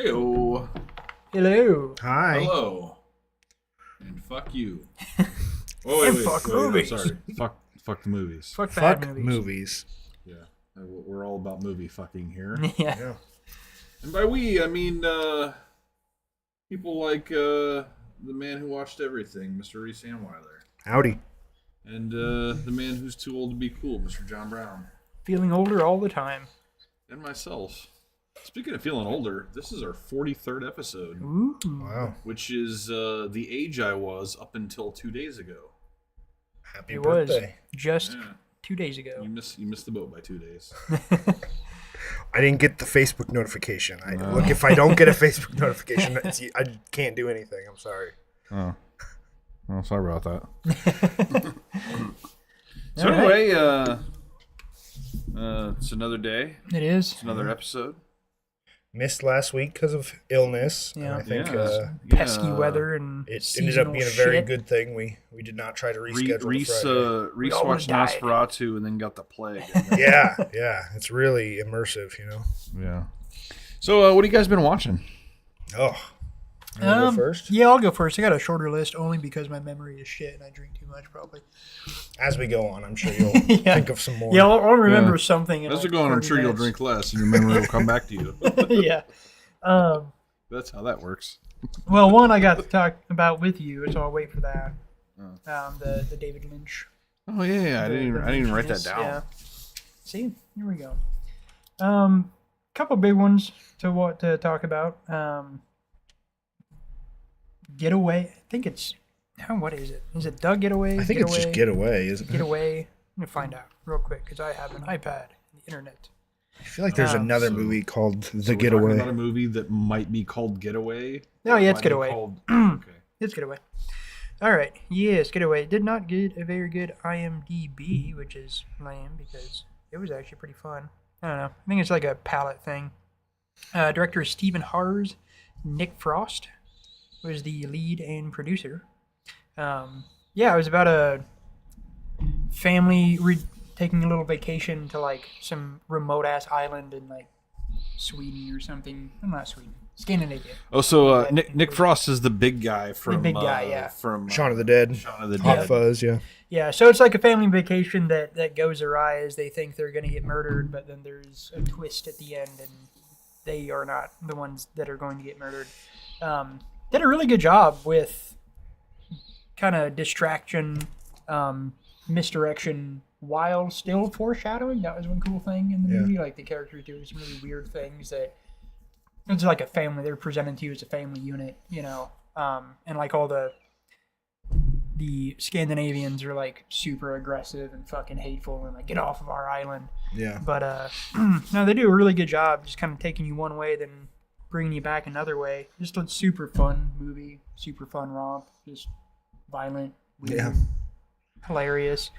Heyo. Hello. Hi. Hello. And fuck you. And fuck movies. I'm sorry. Fuck the movies. Fuck Fuck bad movies. movies. Yeah. We're all about movie fucking here. Yeah. Yeah. And by we, I mean people like the man who watched everything, Mr. Reese Anweiler. Howdy. And the man who's too old to be cool, Mr. John Brown. Feeling older all the time. And myself. Speaking of feeling older, this is our 43rd episode. Ooh. Wow. Which is the age I was up until 2 days ago. Happy It birthday. was just Yeah. 2 days ago. You missed the boat by 2 days. I didn't get the Facebook notification. Look, if I don't get a Facebook notification, I can't do anything. I'm sorry. Oh. Well, sorry about that. So All right. anyway, it's another day. It is. It's another episode. Missed last week because of illness. Yeah. And I think Pesky weather and it ended up being a very shit. good thing. We did not try to reschedule Reese Friday. Reese all watched died. Nosferatu and then got the plague. Yeah. It's really immersive, you know. Yeah. So what have you guys been watching? Oh. You wanna go first? Yeah, I'll go first. I got a shorter list only because my memory is shit and I drink too much probably. As we go on, I'm sure you'll Yeah. think of some more. Yeah, I'll remember something. In As like we go on, I'm 30 sure you'll minutes. drink less and your memory will come back to you. Yeah. That's how that works. Well, one I got to talk about with you, so I'll wait for that. The David Lynch. Oh yeah, I didn't even write that down. Yeah. See, here we go. Couple big ones to talk about. Getaway. I think it's. What is it? Is it Doug Getaway? I think it's just Getaway, isn't it? Getaway. Let me find out real quick because I have an iPad and the internet. I feel like there's another so- movie called The So we're Getaway. talking about a movie that might be called Getaway. Oh, yeah, it's Might be Getaway. Okay. It's Getaway. All right. Yes, Getaway. Did not get a very good IMDb, which is lame because it was actually pretty fun. I don't know. I think it's like a palette thing. Director is Stephen Hars. Nick Frost was the lead and producer. Yeah, it was about a family taking a little vacation to like some remote ass island in like Sweden or something. Well, not Sweden, Scandinavia. Oh, so Nick Frost is the big guy from big guy, yeah. from Shaun of the Dead. Shaun of the Hot Dead. Fuzz, yeah. Yeah, so it's like a family vacation that goes awry as they think they're going to get murdered, but then there's a twist at the end, and they are not the ones that are going to get murdered. Did a really good job with kind of distraction, misdirection, while still foreshadowing. That was one cool thing in the movie. Like the characters doing some really weird things that it's like a family. They're presented to you as a family unit, you know, and like all the Scandinavians are like super aggressive and fucking hateful and like get off of our island. Yeah. But no, they do a really good job just kind of taking you one way, then bringing you back another way. Just a super fun movie, super fun romp, just violent, weird, hilarious.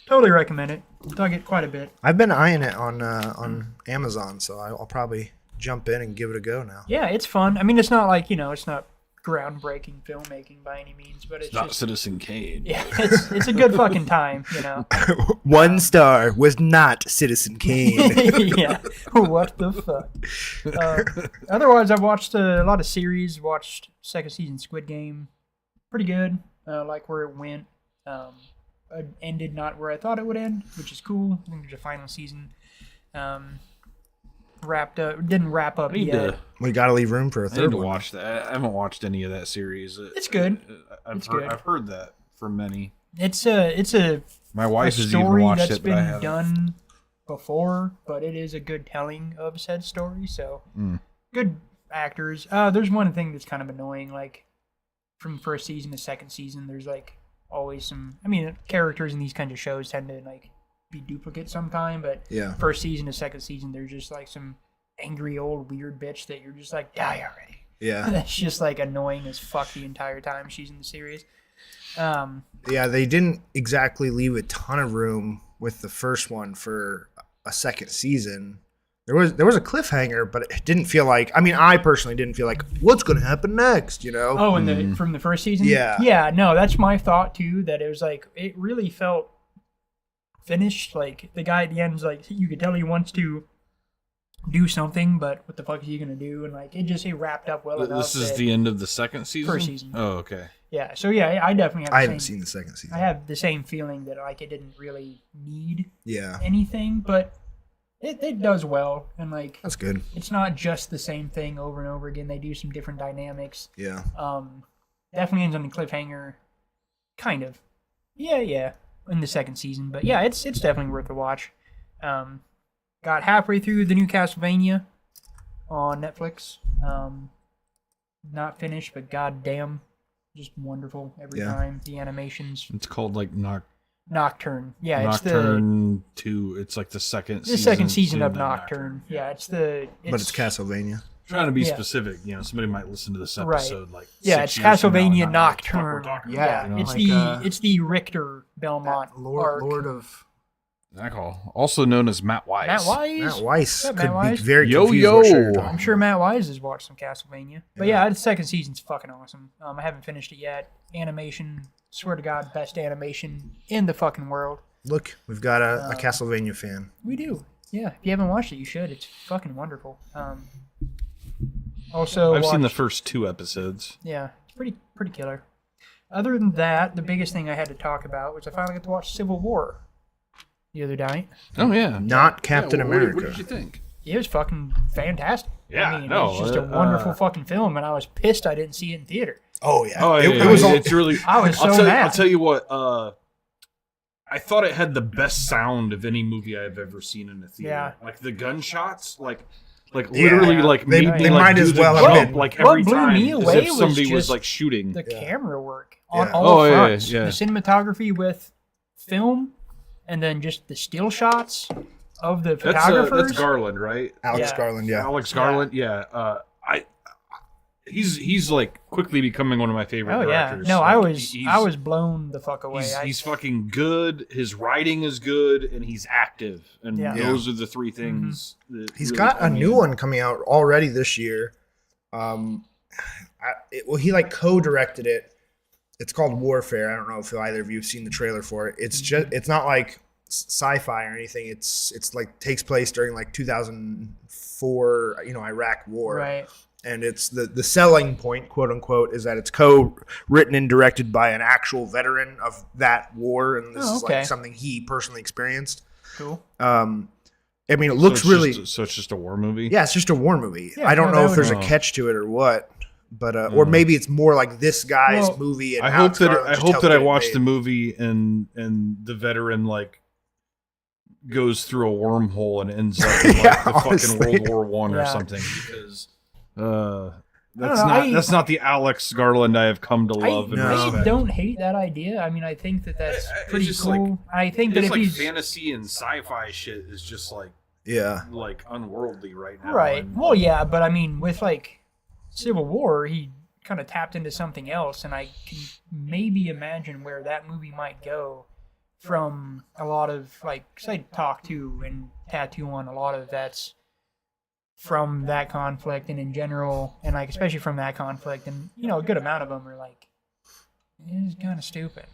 Totally recommend it. Dug it quite a bit. I've been eyeing it on Amazon, so I'll probably jump in and give it a go now. Yeah, it's fun. I mean, it's not like, it's not groundbreaking filmmaking by any means, but it's Not just Citizen Kane. yeah, it's a good fucking time, you know. 1 star was not Citizen Kane. Yeah, what the fuck. Otherwise, I've watched a lot of series. Watched second season Squid Game, pretty good. Like where it went. It ended not where I thought it would end, which is cool. I think there's a final season. Wrapped up, didn't wrap up yet. We got to leave room for a I need third to one. watch that. I haven't watched any of that series. It's good. I've heard that from many. It's a My wife has even story watched that's it, but I been haven't. done before, but it is a good telling of said story. So good actors. There's one thing that's kind of annoying, like from first season to second season. There's like always some. I mean, characters in these kinds of shows tend to like be duplicates sometime, but Yeah. first season to second season, there's just like some angry old weird bitch that you're just like, die already. Yeah. That's just like annoying as fuck the entire time she's in the series. Yeah, they didn't exactly leave a ton of room with the first one for a second season. There was a cliffhanger, but it didn't feel like. I mean, I personally didn't feel like what's going to happen next. You know? Oh, and from the first season? Yeah. Yeah, no, that's my thought too, that it was like, it really felt finished. Like, the guy at the end is like, you could tell he wants to do something, but what the fuck is he gonna do? And like it wrapped up well enough. This is the end of the second season? First season. Oh, okay. Yeah, so yeah, I definitely have I haven't seen the second season. I have the same feeling that like it didn't really need Yeah. anything, but it does well, and like That's good. it's not just the same thing over and over again. They do some different dynamics. Yeah. Definitely ends on a cliffhanger, kind of. Yeah, in the second season, but yeah, it's definitely worth a watch. Got halfway through the new Castlevania on Netflix. Not finished, but goddamn, just wonderful every time. The animations. It's called like Nocturne. Yeah, Nocturne 2. It's like the second season of Nocturne. Yeah, But it's Castlevania. Trying to be specific, somebody might listen to this episode like it's 6 years from now and Castlevania not know what the fuck we're Nocturne. talking Yeah, about, it's the Richter Belmont Lord of also known as Matt Wise. Matt Wise. Matt Weiss Matt could Wise? be very Yo, confused yo. what show you're talking I'm sure Matt Wise has watched some Castlevania. But yeah, the second season's fucking awesome. I haven't finished it yet. Animation, swear to God, best animation in the fucking world. Look, we've got a Castlevania fan. We do. Yeah, if you haven't watched it, you should. It's fucking wonderful. Also, I've seen the first 2 episodes. Yeah, it's pretty killer. Other than that, the biggest thing I had to talk about was I finally got to watch Civil War the other night. Oh yeah, Not Captain America. What did you think? It was fucking fantastic. Yeah, I mean, it's just a wonderful fucking film, and I was pissed I didn't see it in theater. Oh yeah. Oh yeah, It was all, it's really. I was so I'll mad. tell you what. I thought it had the best sound of any movie I've ever seen in a theater. Yeah. Like the gunshots, like literally, like They- made they me might do as the well have jump, been. like What every blew time, me as away if was somebody was just like shooting. The camera work on Yeah. all Oh, yeah, fronts. yeah. The cinematography with film, and then just the still shots of the photographers. That's Garland, right? Alex Yeah. Garland, yeah. Alex Garland, yeah. He's like quickly becoming one of my favorite Oh yeah, directors. no, Like, I was blown the fuck away. He's fucking good. His writing is good, and he's active. And Yeah. those are the 3 things. That He's really got a come new in. one coming out already this year. He like co-directed it. It's called Warfare. I don't know if either of you have seen the trailer for it. It's just it's not like sci-fi or anything. It's like takes place during like 2004, Iraq War. right. And it's the selling point, quote unquote, is that it's co-written and directed by an actual veteran of that war, and this is okay. like something he personally experienced. Cool. I mean, it looks So really. it's just a war movie. Yeah, it's just a war movie. Yeah, I don't no, know that if there's would- a catch to it or what, but or maybe it's more like this guy's Well, movie. And I hope that Garland I just hope helped that I get it watched made. the movie and the veteran like goes through a wormhole and ends up in like Yeah, the honestly. fucking World War I or Yeah. something, because don't know, that's not the Alex Garland I have come to love and No. I respect. don't hate that idea. I mean, I think that's It's pretty just cool. I think that It's if like he's fantasy and sci-fi shit is just like Yeah, unworldly right now. right, And- well, yeah, but I mean, with like Civil War, he kind of tapped into something else, and I can maybe imagine where that movie might go from a lot of like say Talk To and Tattoo on. A lot of that's from that conflict and in general, and like especially from that conflict, and a good amount of them are like it's kind of stupid.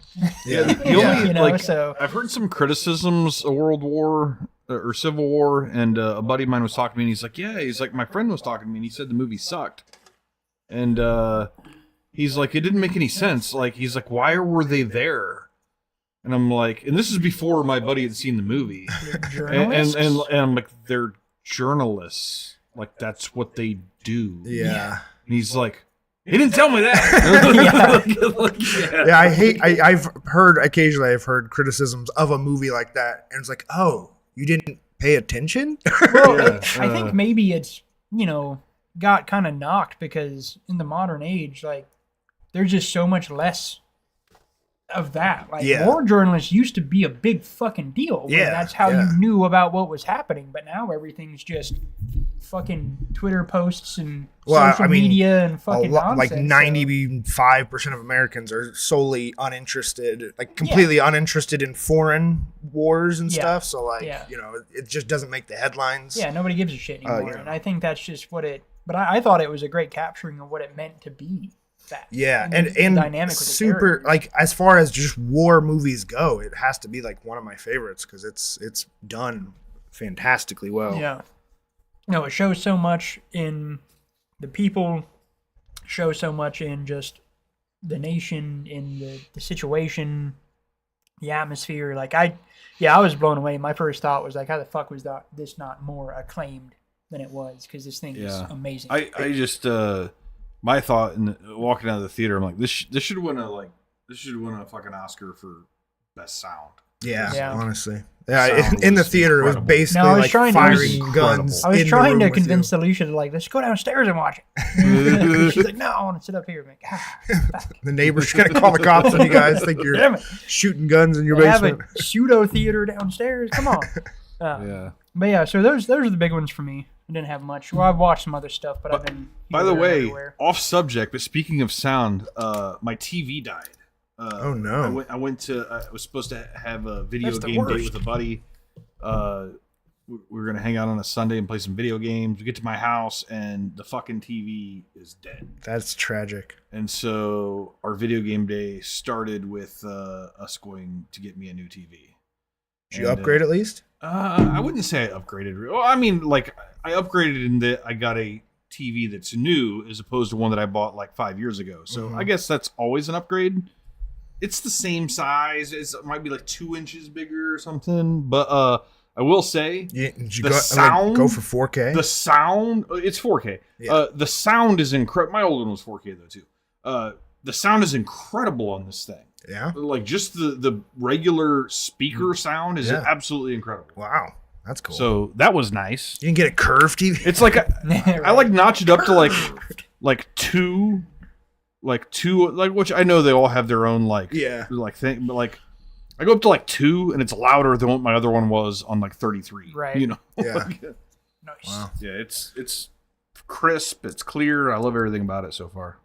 Yeah, the Yeah. only So I've heard some criticisms of World War or Civil War, and a buddy of mine was talking to me, and he's like, my friend was talking to me, and he said the movie sucked, and he's like, it didn't make any sense. Like, he's like, why were they there? And I'm like, and this is before my buddy had seen the movie, journalists. and I'm like, they're journalists, like that's what they do. yeah. And he's like, he didn't tell me that. Yeah. Yeah, I've heard criticisms of a movie like that, and it's like, oh, you didn't pay attention? Well, Yeah, I think maybe it's got kind of knocked because in the modern age, like there's just so much less of that. Like Yeah. war journalists used to be a big fucking deal. where Yeah, that's how yeah. you knew about what was happening. But now everything's just fucking Twitter posts and Well, social I mean, media and fucking like nonsense. So- 95% of Americans are solely uninterested, like completely uninterested in foreign wars and Yeah. stuff. So like, Yeah. it just doesn't make the headlines. Yeah, nobody gives a shit anymore. yeah. And I think that's just what it. But I thought it was a great capturing of what it meant to be. That. Yeah, the and dynamic with the super characters. like as far as just war movies go, it has to be like one of my favorites because it's done fantastically well. Yeah. No, it shows so much in the people, shows so much in just the nation, in the situation, the atmosphere. Like I was blown away. My first thought was like, how the fuck was this not more acclaimed than it was? Because this thing is amazing. I just my thought in walking out of the theater, I'm like, this should win a fucking Oscar for best sound. Yeah. Honestly. Yeah, Sound in the was theater, it was incredible. basically No, I was like trying to- firing guns. I was in the trying room to with you. convince Alicia to like, let's go downstairs and watch it. She's like, no, I want to sit up here. I'm like, The neighbor's gonna call the cops on you guys. Think you're damn it. shooting guns in your They have basement. a pseudo theater downstairs. Come on. Yeah. But yeah, so those are the big ones for me. I didn't have much. Well, I've watched some other stuff, but I've been. By the here, there, way, everywhere. off subject, but speaking of sound, my TV died. Oh, no. I went to. I was supposed to have a video That's the game date worst. with a buddy. We were gonna hang out on a Sunday and play some video games. We get to my house and the fucking TV is dead. That's tragic. And so our video game day started with us going to get me a new TV. Did you And, upgrade at least? I wouldn't say I upgraded. Well, I mean, like I upgraded in that I got a TV that's new as opposed to one that I bought like 5 years ago. So I guess that's always an upgrade. It's the same size. It might be like 2 inches bigger or something. But I will say Did you the go, sound, go for 4K? the sound. It's 4K. Yeah. The sound is incredible. My old one was 4K though too. The sound is incredible on this thing. Yeah. Like just the regular speaker sound is Yeah. absolutely incredible. Wow. That's cool. So that was nice. you can get a curved TV. It's like I like notch it up to two, which I know they all have their own like thing, but like I go up to like 2 and it's louder than what my other one was on like 33. Right. You know. Yeah. Nice. Wow. Yeah. It's crisp. It's clear. I love everything about it so far.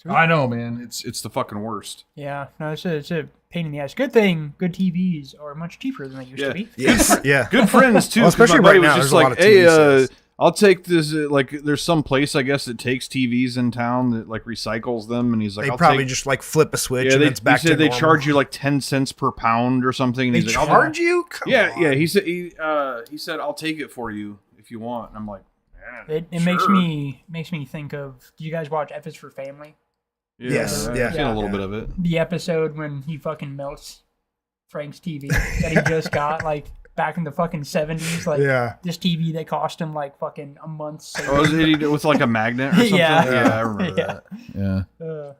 Sweet. I know, man. It's the fucking worst. Yeah, no, it's a pain in the ass. Good thing good TVs are much cheaper than they used Yeah. to be. Yes. Yeah. Good friends too. Well, 'cause my especially buddy right now, was just there's a lot like, of hey, TV sets. I'll take this. Like, there's some place I guess that takes TVs in town that like recycles them, and he's like, They I'll probably take. just like flip a switch Yeah, and they, it's back he said to they normal. charge you like 10 cents per pound or something. And They he's like, charge you? Come Yeah, on. yeah. He said I'll take it for you if you want. And I'm like, man, It makes me think of. Do you guys watch F is for Family? Yeah, Yes, I've yeah. seen a little Yeah. bit of it. The episode when he fucking melts Frank's TV that he just got like back in the fucking 70s. Like Yeah. this TV that cost him like fucking a month's Oh, is savings. it with like a magnet or something? Yeah. Yeah, I remember Yeah. that. Yeah.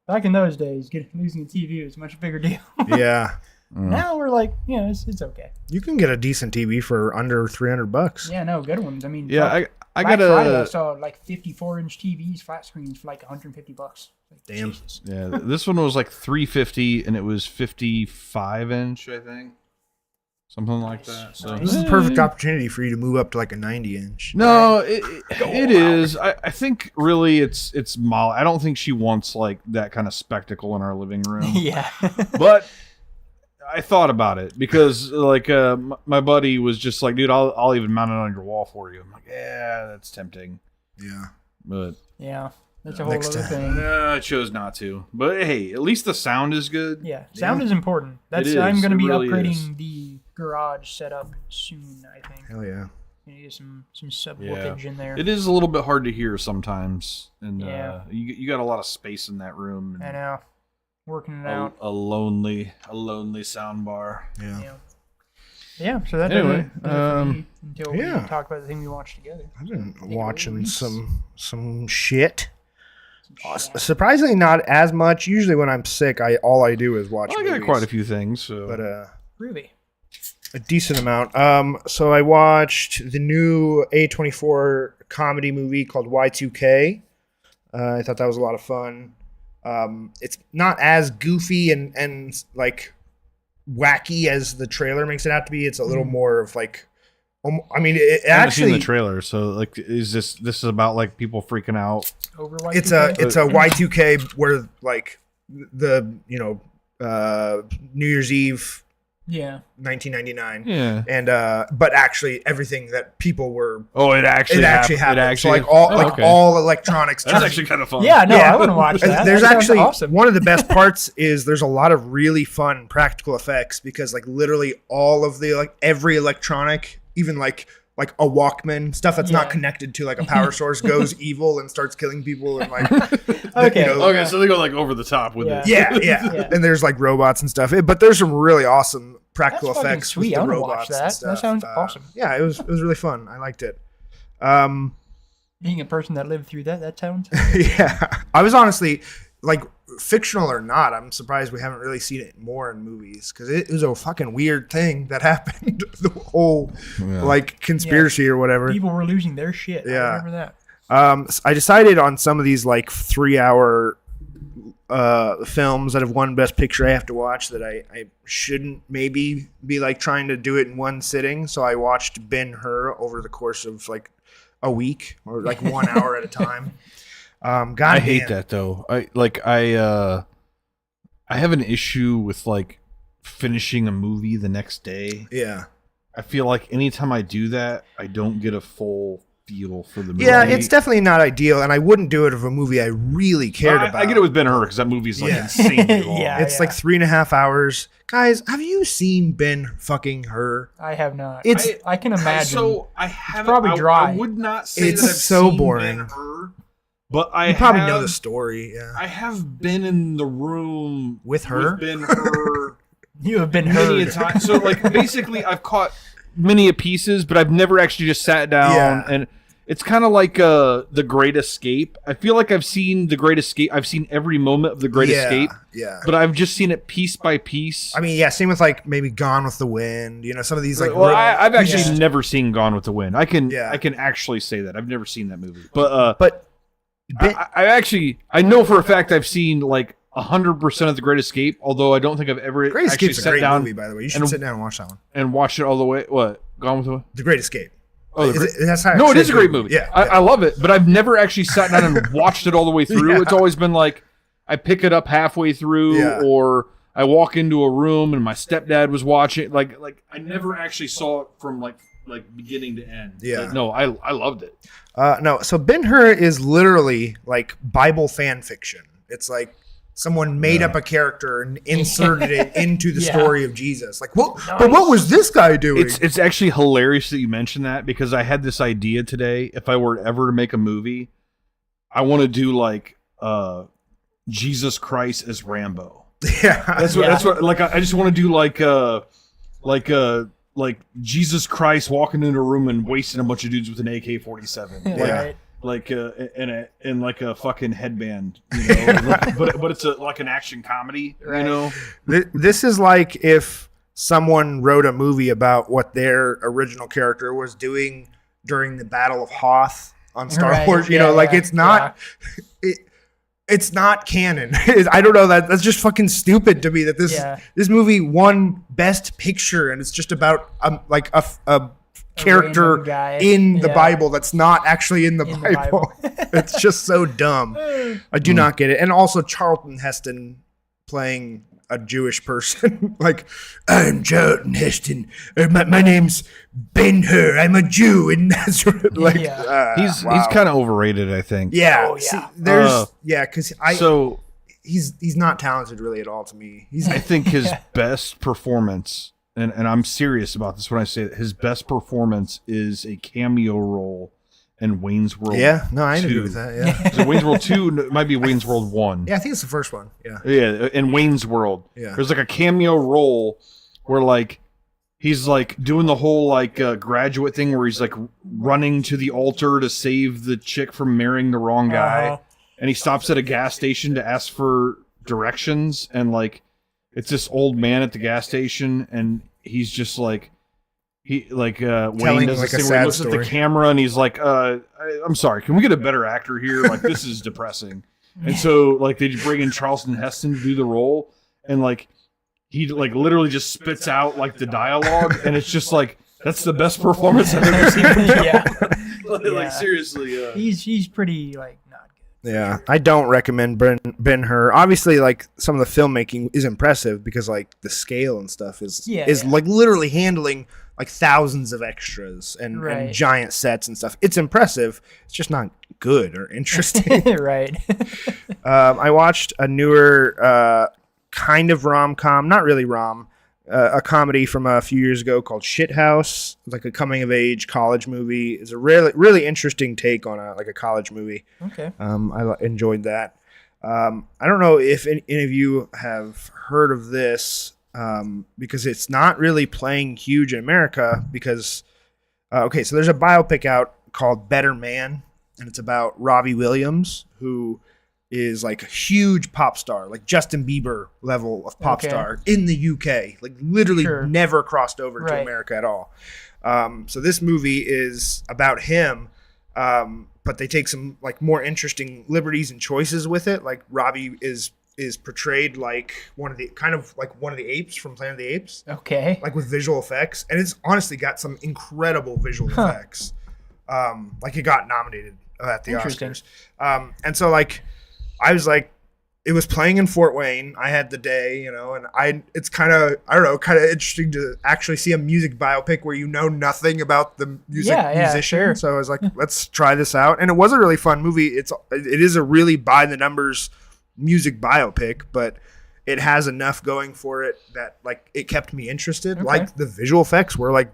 Back in those days, losing a TV was a much bigger deal. Yeah. Now we're like, it's okay. You can get a decent TV for under $300. Yeah, no, good ones. I mean, Yeah, fuck, I Black got Friday, I a. saw like 54-inch TVs, flat screens for like $150. Like, Damn. Jesus. Yeah, this one was like 350 and it was 55 inch, I think. Something like that. So This is the perfect opportunity for you to move up to like a 90-inch. No, it is. I think really it's Molly. I don't think she wants like that kind of spectacle in our living room. Yeah. But I thought about it because like my buddy was just like, dude, I'll even mount it on your wall for you. I'm like, yeah, that's tempting. Yeah. But Yeah. That's a whole Next other time. thing. I chose not to. But hey, at least the sound is good. Yeah. Sound is important. That's is. I'm gonna It be really upgrading is. the garage setup soon, I think. Hell yeah. Gonna get some sub Yeah. voltage in there. It is a little bit hard to hear sometimes, and Yeah. you got a lot of space in that room. And I know. Working it a, out. a lonely sound bar. Yeah. Yeah. Yeah, so that Anyway, does it for me until we yeah. talk about the thing we watched together. I've been Take it watching away. some shit. Some shit. Surprisingly, not as much. Usually, when I'm sick, all I do is watch. I got movies. quite a few things. So. but Really? a decent amount. So I watched the new A24 comedy movie called Y2K. I thought that was a lot of fun. It's not as goofy and like wacky as the trailer makes it out to be. It's a little more of like, I mean, it I haven't seen actually the trailer, so like, is this is about like people freaking out? Over it's Y2K? a Y2K where like the New Year's Eve Yeah. 1999 Yeah. and but actually everything that people were Oh, it actually happened. It actually So like all okay. all electronics. That's turned- actually kind of fun. Yeah, no, Yeah. I want to watch that. There's That sounds actually awesome. one of the best parts is there's a lot of really fun practical effects because like literally all of the like every electronic, even like like a Walkman, stuff that's not Yeah. connected to like a power source goes evil and starts killing people and like Okay. Okay, so they go like over the top with it. yeah. Yeah. And there's like robots and stuff. But there's some really awesome practical That's fucking effects sweet. with I the wanna watch robots that. and That stuff. sounds awesome. Yeah, it was really fun. I liked it. Being a person that lived through that sounds. Yeah, I was honestly like, fictional or not, I'm surprised we haven't really seen it more in movies because it was a fucking weird thing that happened. The whole like conspiracy or whatever. People were losing their shit. Yeah. I remember that. I decided on some of these like 3-hour films that have won Best Picture I have to watch that I shouldn't maybe be like trying to do it in one sitting. So I watched Ben-Hur over the course of like a week or like 1 hour at a time. I hate that though. I have an issue with like finishing a movie the next day. Yeah. I feel like anytime I do that, I don't get a full feel for the movie. Yeah, it's definitely not ideal, and I wouldn't do it if a movie I really cared about. I get it with Ben-Hur because that movie's like Yeah. insanely long. Yeah. It's like 3.5 hours. Guys, have you seen Ben-fucking-Hur? I have not. It's- I can imagine. So I haven't. probably dry. I would not say It's that I've so seen boring. Ben-Hur, but I You probably have, know the story. Yeah. I have been in the room With her? with Ben-Hur you have been many a heard. time. So like basically, I've caught many a pieces, but I've never actually just sat down Yeah. and. It's kind of like The Great Escape. I feel like I've seen The Great Escape. I've seen every moment of The Great Escape, Yeah. but I've just seen it piece by piece. I mean, yeah, same with like maybe Gone with the Wind. You know, some of these like. Well, real- I've actually Yeah. never seen Gone with the Wind. I can Yeah. actually say that I've never seen that movie. But but Ben- I know for a fact I've seen like 100% of The Great Escape. Although I don't think I've ever Great actually Escape's a sat great down movie, by the way. You should and- sit down and watch that one. and watched it all the way. What, Gone with the Wind? The Great Escape. Oh, the Is it- that's how No, it actually is a great movie. Yeah. I love it, but I've never actually sat down and watched it all the way through. Yeah. It's always been like I pick it up halfway through, Yeah. or I walk into a room and my stepdad was watching. Like I never actually saw it from like beginning to end. Yeah. But no, I loved it. No, so Ben-Hur is literally like Bible fan fiction. It's like someone made up a character and inserted it into the Yeah. story of Jesus. Like, what? But what was this guy doing? It's actually hilarious that you mentioned that because I had this idea today. If I were ever to make a movie, I want to do like Jesus Christ as Rambo. yeah. That's what like I just want to do like Jesus Christ walking into a room and wasting a bunch of dudes with an AK-47. Yeah. Right. In like a fucking headband, you know. but it's like an action comedy, you Right. know. This is like if someone wrote a movie about what their original character was doing during the Battle of Hoth on Star Right. Wars. You Yeah, know, like yeah, it's not. It's not canon. I don't know, that's just fucking stupid to me that this movie won Best Picture and it's just about like a character random guy. in the Yeah. Bible that's not actually in the In the Bible. It's just so dumb. I do not get it. And also Charlton Heston playing a Jewish person. Like, I'm Charlton Heston. My name's Ben-Hur. I'm a Jew in Nazareth. Like, Yeah. He's wow. kind of overrated, I think. Yeah. Oh, yeah. See, there's because So he's not talented really at all to me. He's I think his best performance, and I'm serious about this when I say it, his best performance is a cameo role in Wayne's World. yeah. No, I agree 2. with that. Yeah. So Wayne's World 2 it might be Wayne's World 1. Yeah, I think it's the first one. Yeah. Yeah, in Wayne's World. Yeah. There's like a cameo role where like he's like doing the whole like graduate thing where he's like running to the altar to save the chick from marrying the wrong guy. Uh-huh. And he stops at a gas station to ask for directions, and like it's this old man at the gas station, and he's just like Wayne does like this a thing where he sad looks at story. the camera and he's like, I'm sorry, can we get a better actor here? Like this is depressing. And so like they bring in Charlton Heston to do the role, and like he like literally just spits out like the dialogue, and it's just like that's the best performance I've ever seen from him. Yeah. like Yeah. seriously. He's pretty like not good. Yeah, I don't recommend Ben-Hur. Obviously, like some of the filmmaking is impressive because like the scale and stuff is Yeah. like literally handling like thousands of extras and Right. giant sets and stuff. It's impressive. It's just not good or interesting. Right. I watched a newer kind of rom-com, not really rom, a comedy from a few years ago called Shithouse. It's like a coming of age college movie. It's a really interesting take on a college movie. Okay. I enjoyed that. I don't know if any of you have heard of this because it's not really playing huge in America because, okay, so there's a biopic out called Better Man, and it's about Robbie Williams, who is like a huge pop star, like Justin Bieber level of pop star in the UK, like literally never crossed over to America at all. So this movie is about him, but they take some like more interesting liberties and choices with it. Like Robbie is portrayed like one of the apes from Planet of the Apes. Okay. Like with visual effects, and it's honestly got some incredible visual effects. Like it got nominated at the Oscars. And so like I was like, it was playing in Fort Wayne. I had the day, and it's kind of interesting to actually see a music biopic where you know nothing about the musician. Sure. So I was like, let's try this out. And it was a really fun movie. It is a really by the numbers music biopic, but it has enough going for it that like it kept me interested. Okay. Like the visual effects were like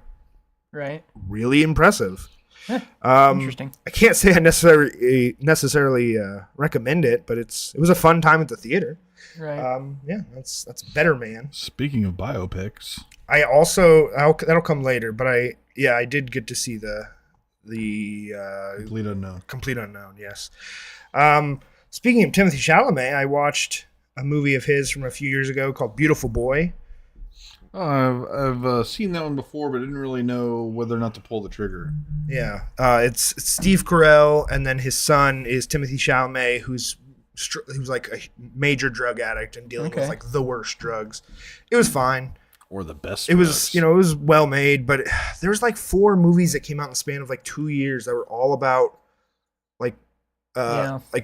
really impressive. Interesting. I can't say I necessarily recommend it, but it was a fun time at the theater. Right. That's Better Man. Speaking of biopics, that'll come later, but I did get to see the Complete Unknown. Yes. Speaking of Timothée Chalamet, I watched a movie of his from a few years ago called Beautiful Boy. I've seen that one before, but didn't really know whether or not to pull the trigger. Yeah, it's Steve Carell, and then his son is Timothée Chalamet, who's like a major drug addict and dealing with like the worst drugs. It was fine, or the best. It was it was well made, but there was like 4 movies that came out in the span of like 2 years that were all about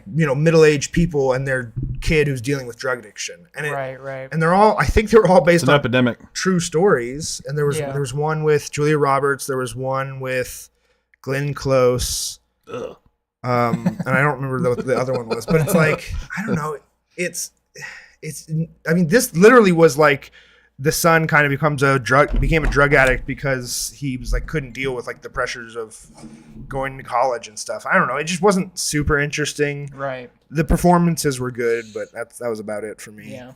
middle-aged people and their kid who's dealing with drug addiction. And right. And I think they're all based on epidemic true stories. And there was one with Julia Roberts. There was one with Glenn Close. Ugh. And I don't remember what the other one was, but it's like, I don't know. I mean, this literally was like the son kind of became a drug addict because he was like couldn't deal with like the pressures of going to college and stuff. I don't know. It just wasn't super interesting. Right. The performances were good, but that was about it for me. Yeah.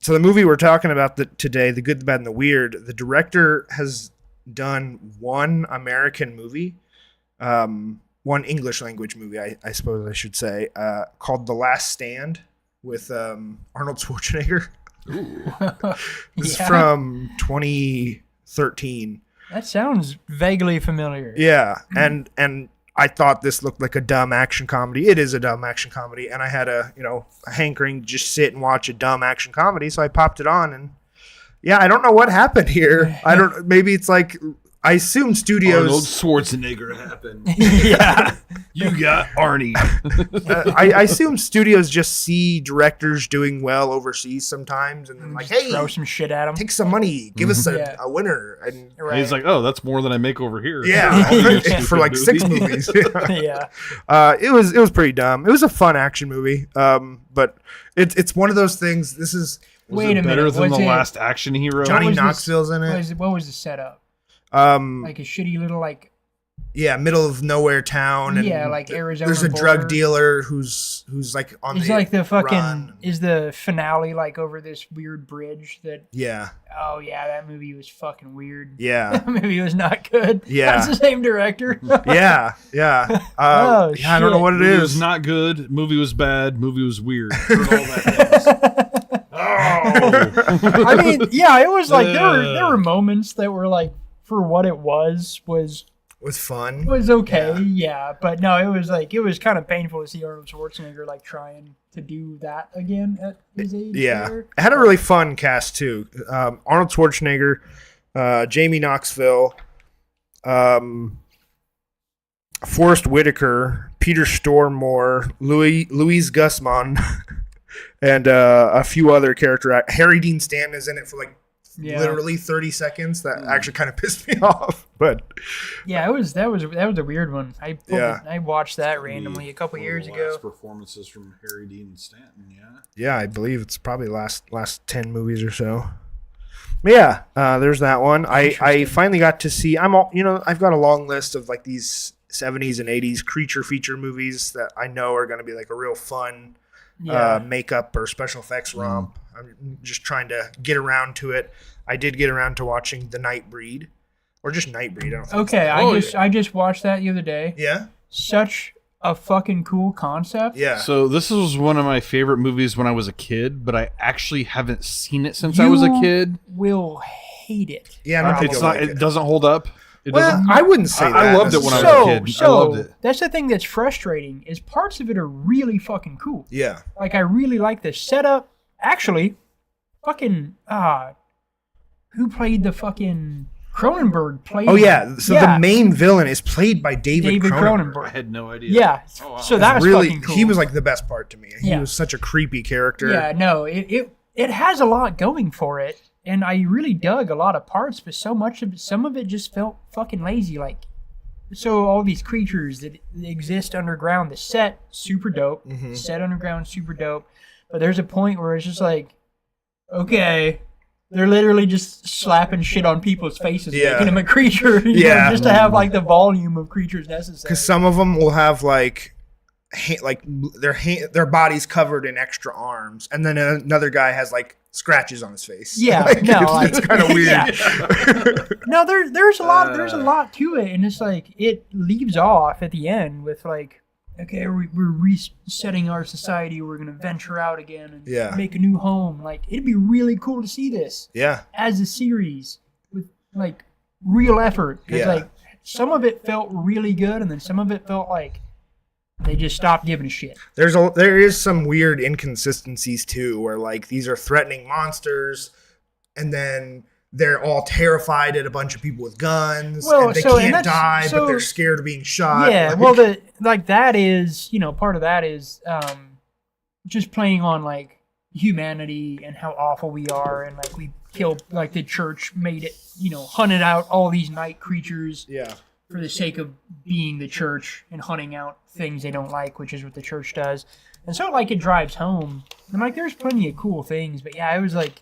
So the movie we're talking about today, The Good, the Bad, and the Weird, the director has done one American movie, one English language movie, I suppose I should say, called The Last Stand with Arnold Schwarzenegger. It's from 2013. That sounds vaguely familiar. Yeah, and I thought this looked like a dumb action comedy. It is a dumb action comedy, and I had a hankering to just sit and watch a dumb action comedy, so I popped it on, and I don't know what happened here. Maybe it's like I assume studios. Arnold Schwarzenegger happened. Yeah. You got Arnie. I assume studios just see directors doing well overseas sometimes and then like, hey, throw some shit at them. Take some money. Give us a winner. And he's like, oh, that's more than I make over here. Yeah. For like 6 movies. Yeah. It was pretty dumb. It was a fun action movie. But it's one of those things. This is better than the last action hero. Johnny Knoxville's in it. What was the setup? Like a shitty little middle of nowhere town, and like Arizona. There's a border. drug dealer who's like on Is the like the fucking run. Is the finale like over this weird bridge that? Yeah. Oh yeah, that movie was fucking weird. Yeah. That movie was not good. Yeah. That's the same director. Yeah. I don't know what it is. Movie was not good. Movie was bad. Movie was weird. Heard all that. Oh. I mean, it was like there were moments that were like, for what it was fun. Was okay, but no, it was kind of painful to see Arnold Schwarzenegger like trying to do that again at his age. Yeah, there. it had a really fun cast too. Arnold Schwarzenegger, Jamie Knoxville, Forrest Whitaker, Peter Stormare, Louise Guzman, and a few other character. Harry Dean Stanton is in it for like literally 30 seconds. That actually kind of pissed me off. But that was a weird one. I watched that randomly a couple years ago. Performances from Harry Dean Stanton. Yeah, I believe it's probably last 10 movies or so. Yeah, there's that one. I Interesting. finally got to see. I've got a long list of like these 70s and 80s creature feature movies that I know are going to be like a real fun Yeah. makeup or special effects romp. I'm just trying to get around to it. I did get around to watching The Nightbreed, or just Nightbreed. I don't think it's Okay, that. I just watched that the other day. Yeah, Such a fucking cool concept. yeah. So this was one of my favorite movies when I was a kid, but I actually haven't seen it since I was a You kid. will hate it. Yeah, no, It's not. It doesn't hold up. It Well, doesn't. I wouldn't say that. I loved it when I was necessarily. a kid. I loved it. That's the thing that's frustrating is parts of it are really fucking cool. Yeah. Like I really like the setup. Actually, fucking who played the fucking Cronenberg played? Oh yeah. So the main villain is played by David David Cronenberg. Cronenberg. I had no idea. Yeah. Oh, wow. So that was Really, fucking cool. he was like the best part to me. He Yeah. was such a creepy character. Yeah, no, it has a lot going for it, and I really dug a lot of parts, but some of it just felt fucking lazy. Like, so all these creatures that exist underground, the set super dope, Mm-hmm. set underground super dope, but there's a point where it's just like, okay, they're literally just slapping shit on people's faces, Yeah. making them a creature, you know, Yeah. just to have like the volume of creatures necessary. Because some of them will have like their bodies covered in extra arms, and then another guy has like scratches on his face. Yeah, Like, no, it's kind of weird. Yeah. No, there's a lot to it, and it's like it leaves off at the end with like, okay, we're resetting our society. We're gonna venture out again and Yeah. make a new home. Like it'd be really cool to see this Yeah, as a series with like real effort. 'Cause, Yeah. like some of it felt really good, and then some of it felt like they just stopped giving a shit. there is some weird inconsistencies too, where like these are threatening monsters, and then they're all terrified at a bunch of people with guns, Well, and they so- and can't that's- die, but so- they're scared of being shot. Yeah, Like, well, that is, you know, part of that is just playing on like humanity and how awful we are, and like we killed, like the church made it, you know, hunted out all these night creatures yeah, for the sake of being the church and hunting out things they don't like, which is what the church does. And so like it drives home, and like there's plenty of cool things, but yeah, it was like,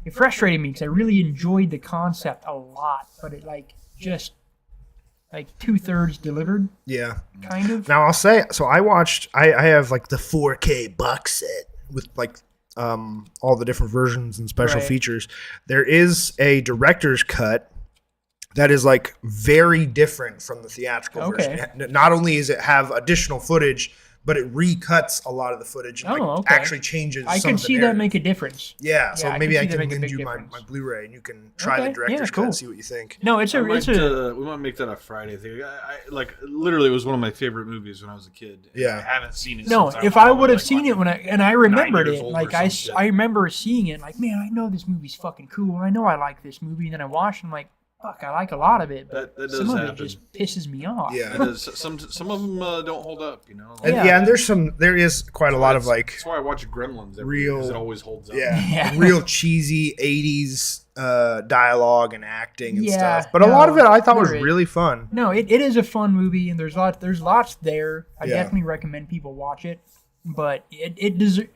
it frustrated me because I really enjoyed the concept a lot, but it like just like 2/3 delivered, yeah. kind of. Now I'll say, so I have like the 4K box set with like all the different versions and special Right. features. There is a director's cut that is like very different from the theatrical Okay. version. Not only does it have additional footage, but it recuts a lot of the footage and Oh, okay. actually changes I some could of the see that narrative. make a difference. Yeah, so Yeah, I maybe could I see that can make a lend big you difference. my Blu-ray and you can try Okay, the yeah, director's cut cool. and see what you think. No, it's a we it's might make that a Friday thing. I like literally it was one of my favorite movies when I was a kid. Yeah. I haven't seen it. no. since If was I probably, would have like, seen it when I 9 remembered years it, old like or I some shit. I remember seeing it, like man, I know this movie's fucking cool. I know I like this movie, and then I watched, and I'm like, fuck, I like a lot of it, but That does some of happen. it just pisses me off. Yeah. It is, some of them don't hold up, you know. And, Yeah. yeah, and there is quite a lot of like That's why I watch Gremlins every real- year, 'cause it always holds up. Yeah, Yeah. real cheesy 80s dialogue and acting and Yeah, stuff. But a lot of it I thought was there is. really fun. No, it is a fun movie, and there's lots there. I Yeah. definitely recommend people watch it, but it deserves.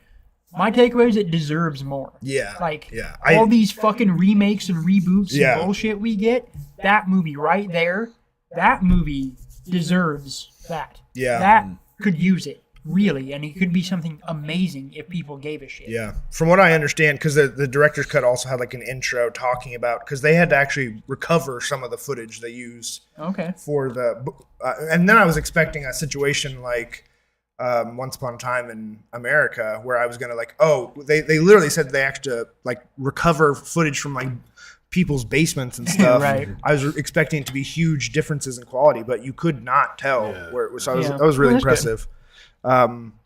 My takeaway is it deserves more. Yeah. Like Yeah. all these fucking remakes and reboots Yeah. and bullshit we get, that movie right there, that movie deserves that. Yeah. That could use it, really, and it could be something amazing if people gave a shit. Yeah. From what I understand, because the director's cut also had like an intro talking about, because they had to actually recover some of the footage they used Okay. for the, and then I was expecting a situation like Once Upon a Time in America, where I was gonna like, oh, they literally said they actually like recover footage from like people's basements and stuff. Right. I was expecting it to be huge differences in quality, but you could not tell Yeah. where it was. So Yeah. that was really Well, that's good. impressive.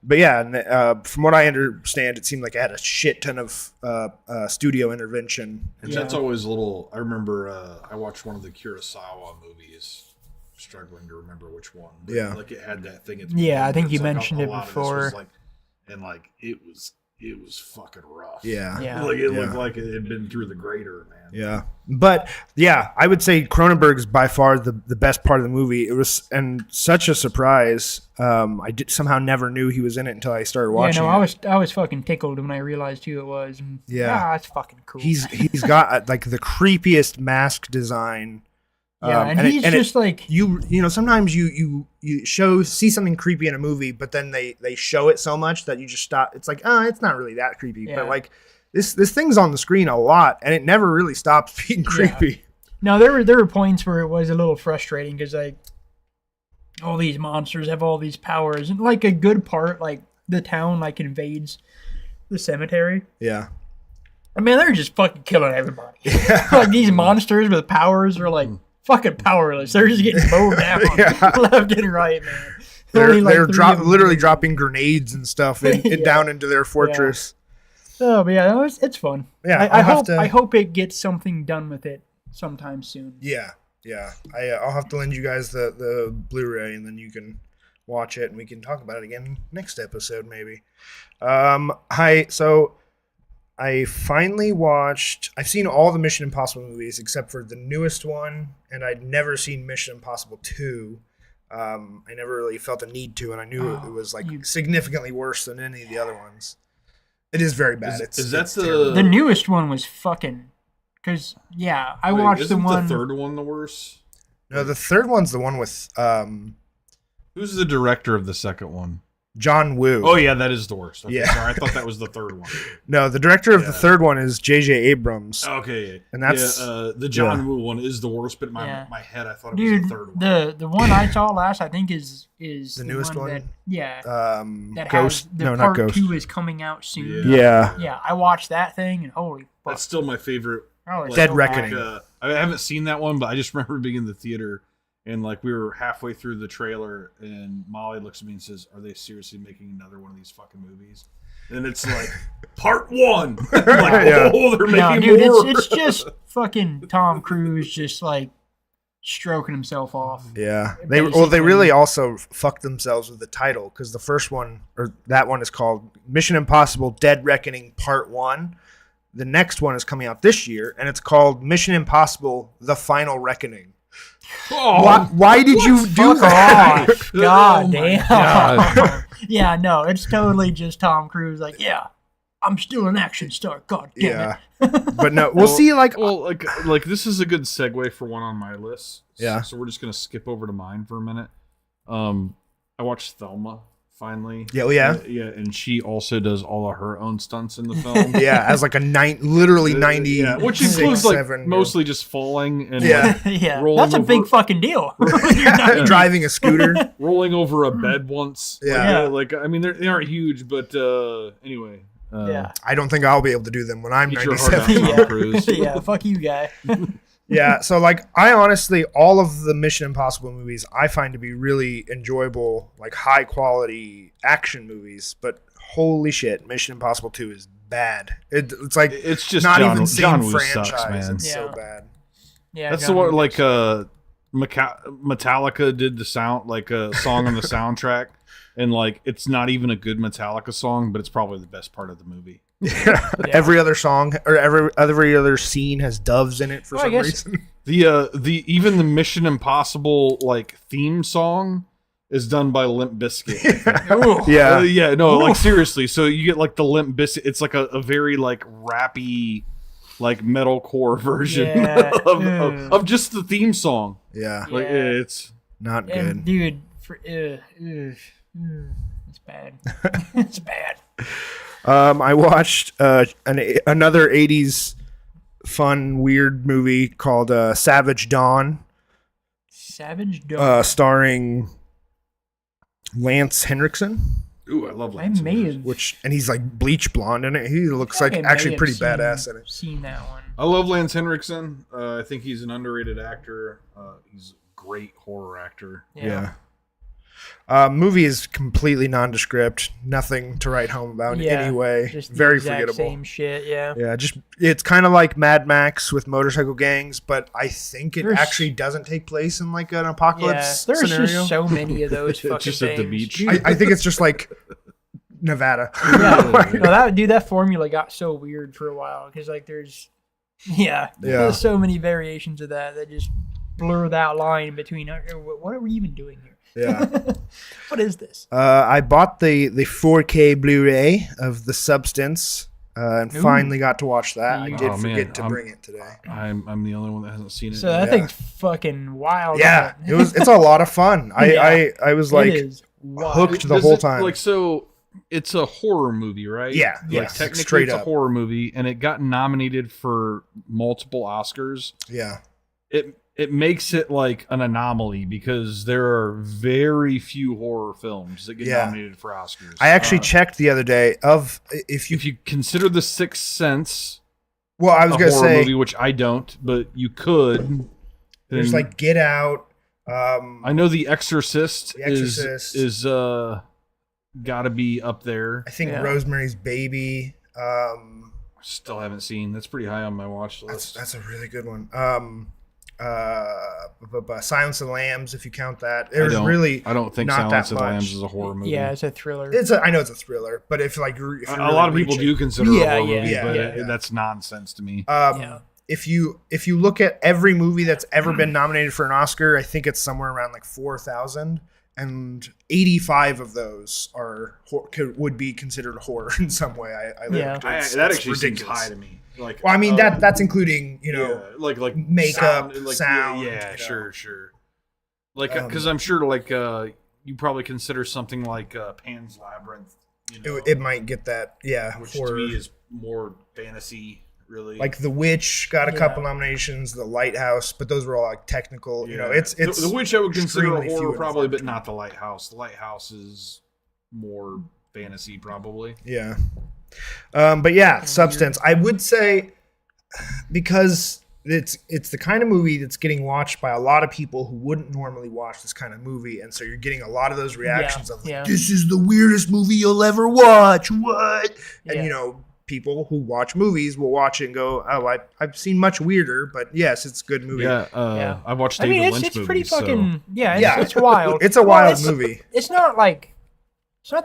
But yeah, and, from what I understand, it seemed like it had a shit ton of studio intervention. And Yeah. that's always a little. I remember I watched one of the Kurosawa movies. Struggling to remember which one. But Yeah. like it had that thing. At the Yeah, I beginning, think it's you like mentioned a it lot of this before. was like, and like it was fucking rough. Yeah. Yeah. Like it Yeah. looked like it had been through the grater, man. Yeah. But yeah, I would say Cronenberg's by far the best part of the movie. It was and such a surprise. I somehow never knew he was in it until I started watching. Yeah, no, it. I was fucking tickled when I realized who it was. And, Yeah. it's fucking cool. He's got like the creepiest mask design. yeah, and he's just like you know sometimes you see something creepy in a movie, but then they show it so much that you just stop. It's like it's not really that creepy, Yeah. but like this thing's on the screen a lot, and it never really stops being creepy. No, there were points where it was a little frustrating because like all these monsters have all these powers, and like a good part, like the town like invades the cemetery. Yeah. I mean, they're just fucking killing everybody. Like these monsters with powers are like fucking powerless. They're just getting mowed down left and right, man. They're Only, like, 3 of them. literally dropping grenades and stuff down into their fortress. Oh, but yeah, it's fun. Yeah, I hope it gets something done with it sometime soon. Yeah. I'll have to lend you guys the Blu-ray, and then you can watch it, and we can talk about it again next episode, maybe. I finally watched. I've seen all the Mission Impossible movies except for the newest one, and I'd never seen Mission Impossible 2. I never really felt a need to, and I knew it was like significantly worse than any of the other ones. It is very bad. Is that the newest one was fucking? Because I watched the one. The third one the worst? No, the third one's the one with Who's the director of the second one? John Woo. Oh yeah, that is the worst. Okay, Yeah. sorry, I thought that was the third one. No, the director of the third one is J.J. Abrams. Okay, and that's the John Woo one is the worst, but in my head I thought it was the third one. The one I saw last, I think is the newest one. That, that Ghost. has the no, part not Ghost. 2 is coming out soon. Yeah. I watched that thing and holy fuck. That's still my favorite. Dead Reckoning. I haven't seen that one, but I just remember being in the theater and like we were halfway through the trailer, and Molly looks at me and says, "Are they seriously making another one of these fucking movies?" And it's like part 1. I'm like, oh, they're making more. It's just fucking Tom Cruise just like stroking himself off. Yeah, they really also fucked themselves with the title, because the first one, or that one, is called Mission Impossible: Dead Reckoning Part 1. The next one is coming out this year, and it's called Mission Impossible: The Final Reckoning. Oh, why did you do that? God damn. God. Yeah, no, it's totally just Tom Cruise. Like, I'm still an action star. God damn it. But no, we'll see. Like this is a good segue for one on my list. Yeah. So we're just gonna skip over to mine for a minute. I watched Thelma finally. Yeah, and she also does all of her own stunts in the film. As like a literally 90, which includes like mostly just falling and rolling. That's a big fucking deal. Driving a scooter, rolling over a bed once. Yeah, I mean they aren't huge, but anyway. I don't think I'll be able to do them when I'm 97. Tom Cruise. Fuck you, guy. Yeah, so like I honestly, all of the Mission Impossible movies I find to be really enjoyable, like high quality action movies. But holy shit, Mission Impossible 2 is bad. It's like it's just not John, even the same John Woo franchise. sucks, man. It's so bad. Yeah, that's the one. Like Metallica did the sound, like a song on the soundtrack, and like it's not even a good Metallica song, but it's probably the best part of the movie. Yeah. Every other song or every other scene has doves in it for some reason. The even the Mission Impossible like theme song is done by Limp Bizkit. Like seriously. So you get like the Limp Bizkit. It's like a very like rappy, like metalcore version of just the theme song. Yeah, like it's not good, dude. It's bad. It's bad. I watched another 80s fun, weird movie called Savage Dawn. Savage Dawn. Starring Lance Henriksen. Ooh, I love Lance Henriksen. And he's like bleach blonde in it. He looks like actually pretty badass in it. Seen that one. I love Lance Henriksen. I think he's an underrated actor. He's a great horror actor. Yeah. Movie is completely nondescript, nothing to write home about in any way. Just very the exact forgettable. Same shit, Yeah, just it's kind of like Mad Max with motorcycle gangs, but I think it actually doesn't take place in like an apocalypse there's scenario. Just so many of those fucking just things. At the beach. I think it's just like Nevada. No, that formula got so weird for a while because like there's Yeah. Yeah. There's so many variations of that just blur that line between what are we even doing here? Yeah. What is this? I bought the 4K Blu-ray of The Substance and finally got to watch that. I did forget to bring it today. I'm the only one that hasn't seen it. So that thing's fucking wild. Yeah, isn't it's a lot of fun. I was like it is wild. hooked the whole time. Like, so it's a horror movie, right? Yeah, Like, yes, technically straight it's a up. horror movie, and it got nominated for multiple Oscars. Yeah. It makes it like an anomaly because there are very few horror films that get nominated for Oscars. I actually checked the other day if you consider The Sixth Sense well, I was a gonna horror say movie, which I don't, but you could. there's then like Get Out. I know The Exorcist, The Exorcist. is got to be up there. I think Rosemary's Baby. Still haven't seen. That's pretty high on my watch list. That's a really good one. Silence of the Lambs, if you count that. I don't think not Silence that of the much. Lambs is a horror movie. Yeah, it's a thriller. I know it's a thriller, but if like if A lot of people do consider it a horror movie, yeah, but yeah. that's nonsense to me. If you look at every movie that's ever been nominated for an Oscar, I think it's somewhere around like 4,000, and 85 of those would be considered horror in some way. I looked. That It's actually ridiculous. seems high to me. Like, Well, I mean that's including like makeup, sound, sound. yeah, sure. Like, because I'm sure like you probably consider something like Pan's Labyrinth. It might get that, which horror. to me is more fantasy, really. Like The Witch got a couple nominations, The Lighthouse, but those were all like technical. It's the Witch I would consider a extremely few horror and probably, far but between. not The Lighthouse. The Lighthouse is more fantasy, probably. Yeah. But yeah, Substance. I would say because it's the kind of movie that's getting watched by a lot of people who wouldn't normally watch this kind of movie, and so you're getting a lot of those reactions of like, this is the weirdest movie you'll ever watch. What? And people who watch movies will watch it and go, oh, I've seen much weirder, but yes, it's a good movie. I watched David Lynch it's movies. pretty fucking so. it's wild. It's a wild movie. It's not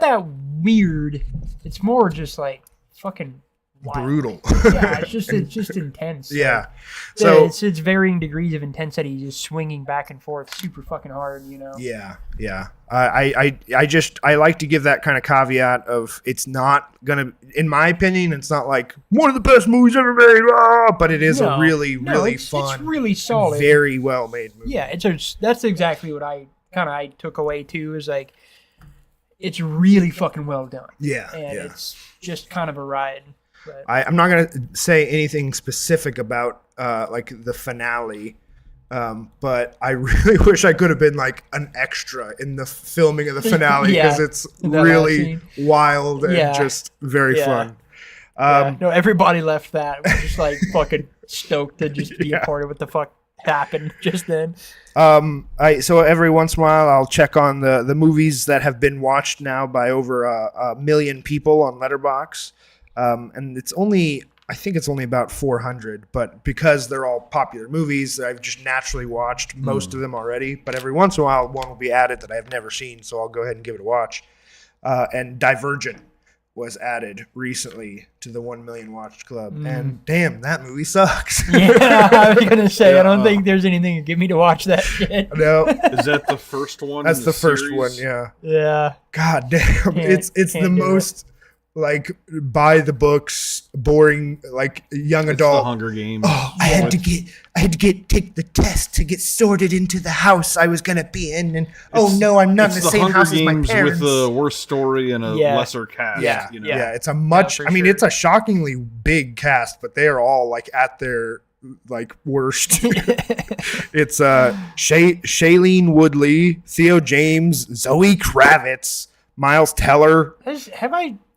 that weird. It's more just like fucking wild. Brutal. Yeah, it's just intense. Yeah. Like, So it's varying degrees of intensity, just swinging back and forth, super fucking hard. Yeah. I like to give that kind of caveat of it's not gonna, in my opinion, it's not like one of the best movies ever made, but it is a really fun, it's really solid, very well made movie. Yeah, that's exactly what I took away too. Is like it's really fucking well done. Yeah, and it's just kind of a ride. But I'm not gonna say anything specific about like the finale. But I really wish I could have been like an extra in the filming of the finale because it's really wild and just very fun. No, everybody left that was just like fucking stoked to just be a part of what the fuck happened just then. So every once in a while I'll check on the movies that have been watched now by over a million people on Letterboxd. And I think it's only about 400, but because they're all popular movies, I've just naturally watched most of them already. But every once in a while, one will be added that I've never seen, so I'll go ahead and give it a watch. And Divergent was added recently to the 1 Million Watched Club, and damn, that movie sucks. Yeah, I was gonna say I don't think there's anything to get me to watch that shit. No, is that the first one? That's the first series? one. Yeah. Yeah. God damn, it's the most. Like by the books, boring, like young adult. The Hunger Games. Oh, I had to take the test to get sorted into the house I was gonna be in, and no, I'm not in the same Hunger house as my Games parents. with a worse story and a lesser cast. Yeah, you know? yeah, it's a much. I mean, it's a shockingly big cast, but they are all like at their like worst. It's Shailene Woodley, Theo James, Zoe Kravitz, Miles Teller,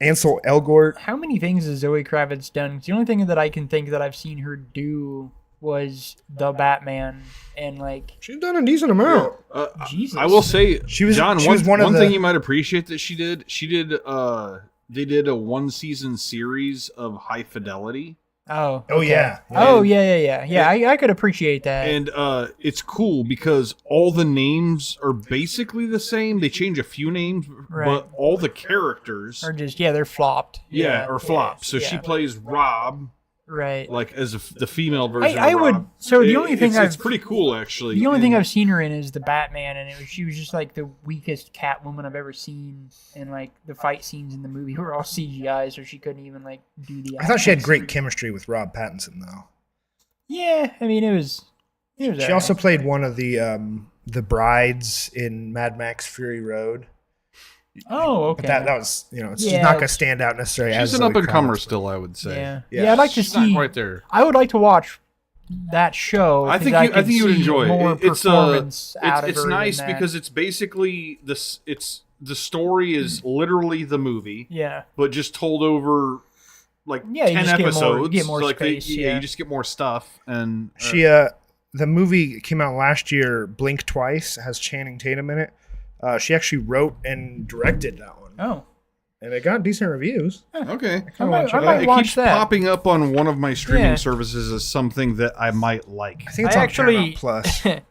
Ansel Elgort. How many things has Zoe Kravitz done? 'Cause the only thing that I can think that I've seen her do was the Batman, and like she's done a decent amount. Jesus, I will say, she was John. one thing you might appreciate that she did. They did a 1-season series of High Fidelity. Oh yeah. Oh yeah. I could appreciate that. And it's cool because all the names are basically the same. They change a few names, but all the characters are just they're flopped. Or flopped. So she plays Rob, Right. like as the female version. I of would. Rob. So the only thing it's pretty cool actually. The only thing I've seen her in is the Batman, and she was just like the weakest Catwoman I've ever seen. And like the fight scenes in the movie were all CGI, so she couldn't even like do the. I thought she had great action. chemistry with Rob Pattinson, though. Yeah, I mean it was. She also played one of the brides in Mad Max Fury Road. Oh, okay. But that was, it's just not going to stand out necessarily. She's as an up and comer Croft, still, I would say. Yeah. I'd like to She's not see. quite there. I would like to watch that show. I think you would enjoy it. It's nice because it's basically this. It's the story is literally the movie. Yeah. But just told over like 10 episodes. Get more like space. you just get more stuff. And the movie came out last year. Blink Twice has Channing Tatum in it. She actually wrote and directed that one. Oh. And it got decent reviews. Okay. I might it watch keeps that. popping up on one of my streaming services as something that I might like. I think it's on Paramount Plus. I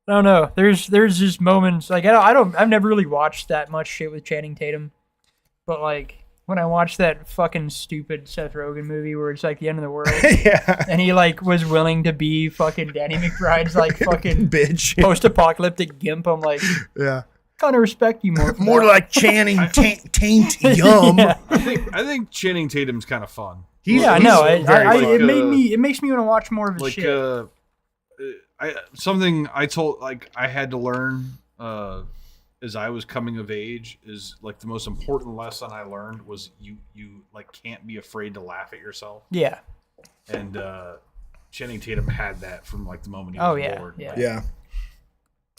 don't know. There's just moments like I've never really watched that much shit with Channing Tatum, but like when I watched that fucking stupid Seth Rogen movie where it's like the end of the world, yeah, and he like was willing to be fucking Danny McBride's like fucking bitch, post-apocalyptic gimp. I'm like, yeah. Kind of respect you more. More like Channing Taint Yum. Yeah. I think Channing Tatum's kind of fun. I know. It makes me want to watch more of his like, shit. Something I had to learn as I was coming of age is like the most important lesson I learned was you like can't be afraid to laugh at yourself. Yeah. And Channing Tatum had that from like the moment he was born. Yeah.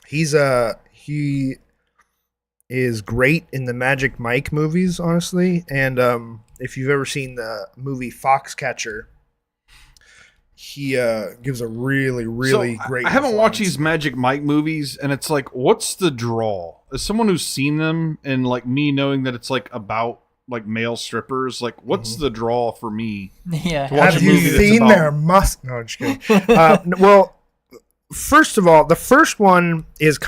He is great in the Magic Mike movies, honestly. And if you've ever seen the movie Foxcatcher, he gives a really, really great. I haven't watched these Magic Mike movies, and it's like, what's the draw? As someone who's seen them, and like me knowing that it's like about like male strippers, like what's the draw for me? Yeah. To watch Have a movie you seen their must? No, I'm just kidding. Well. First of all, the first one is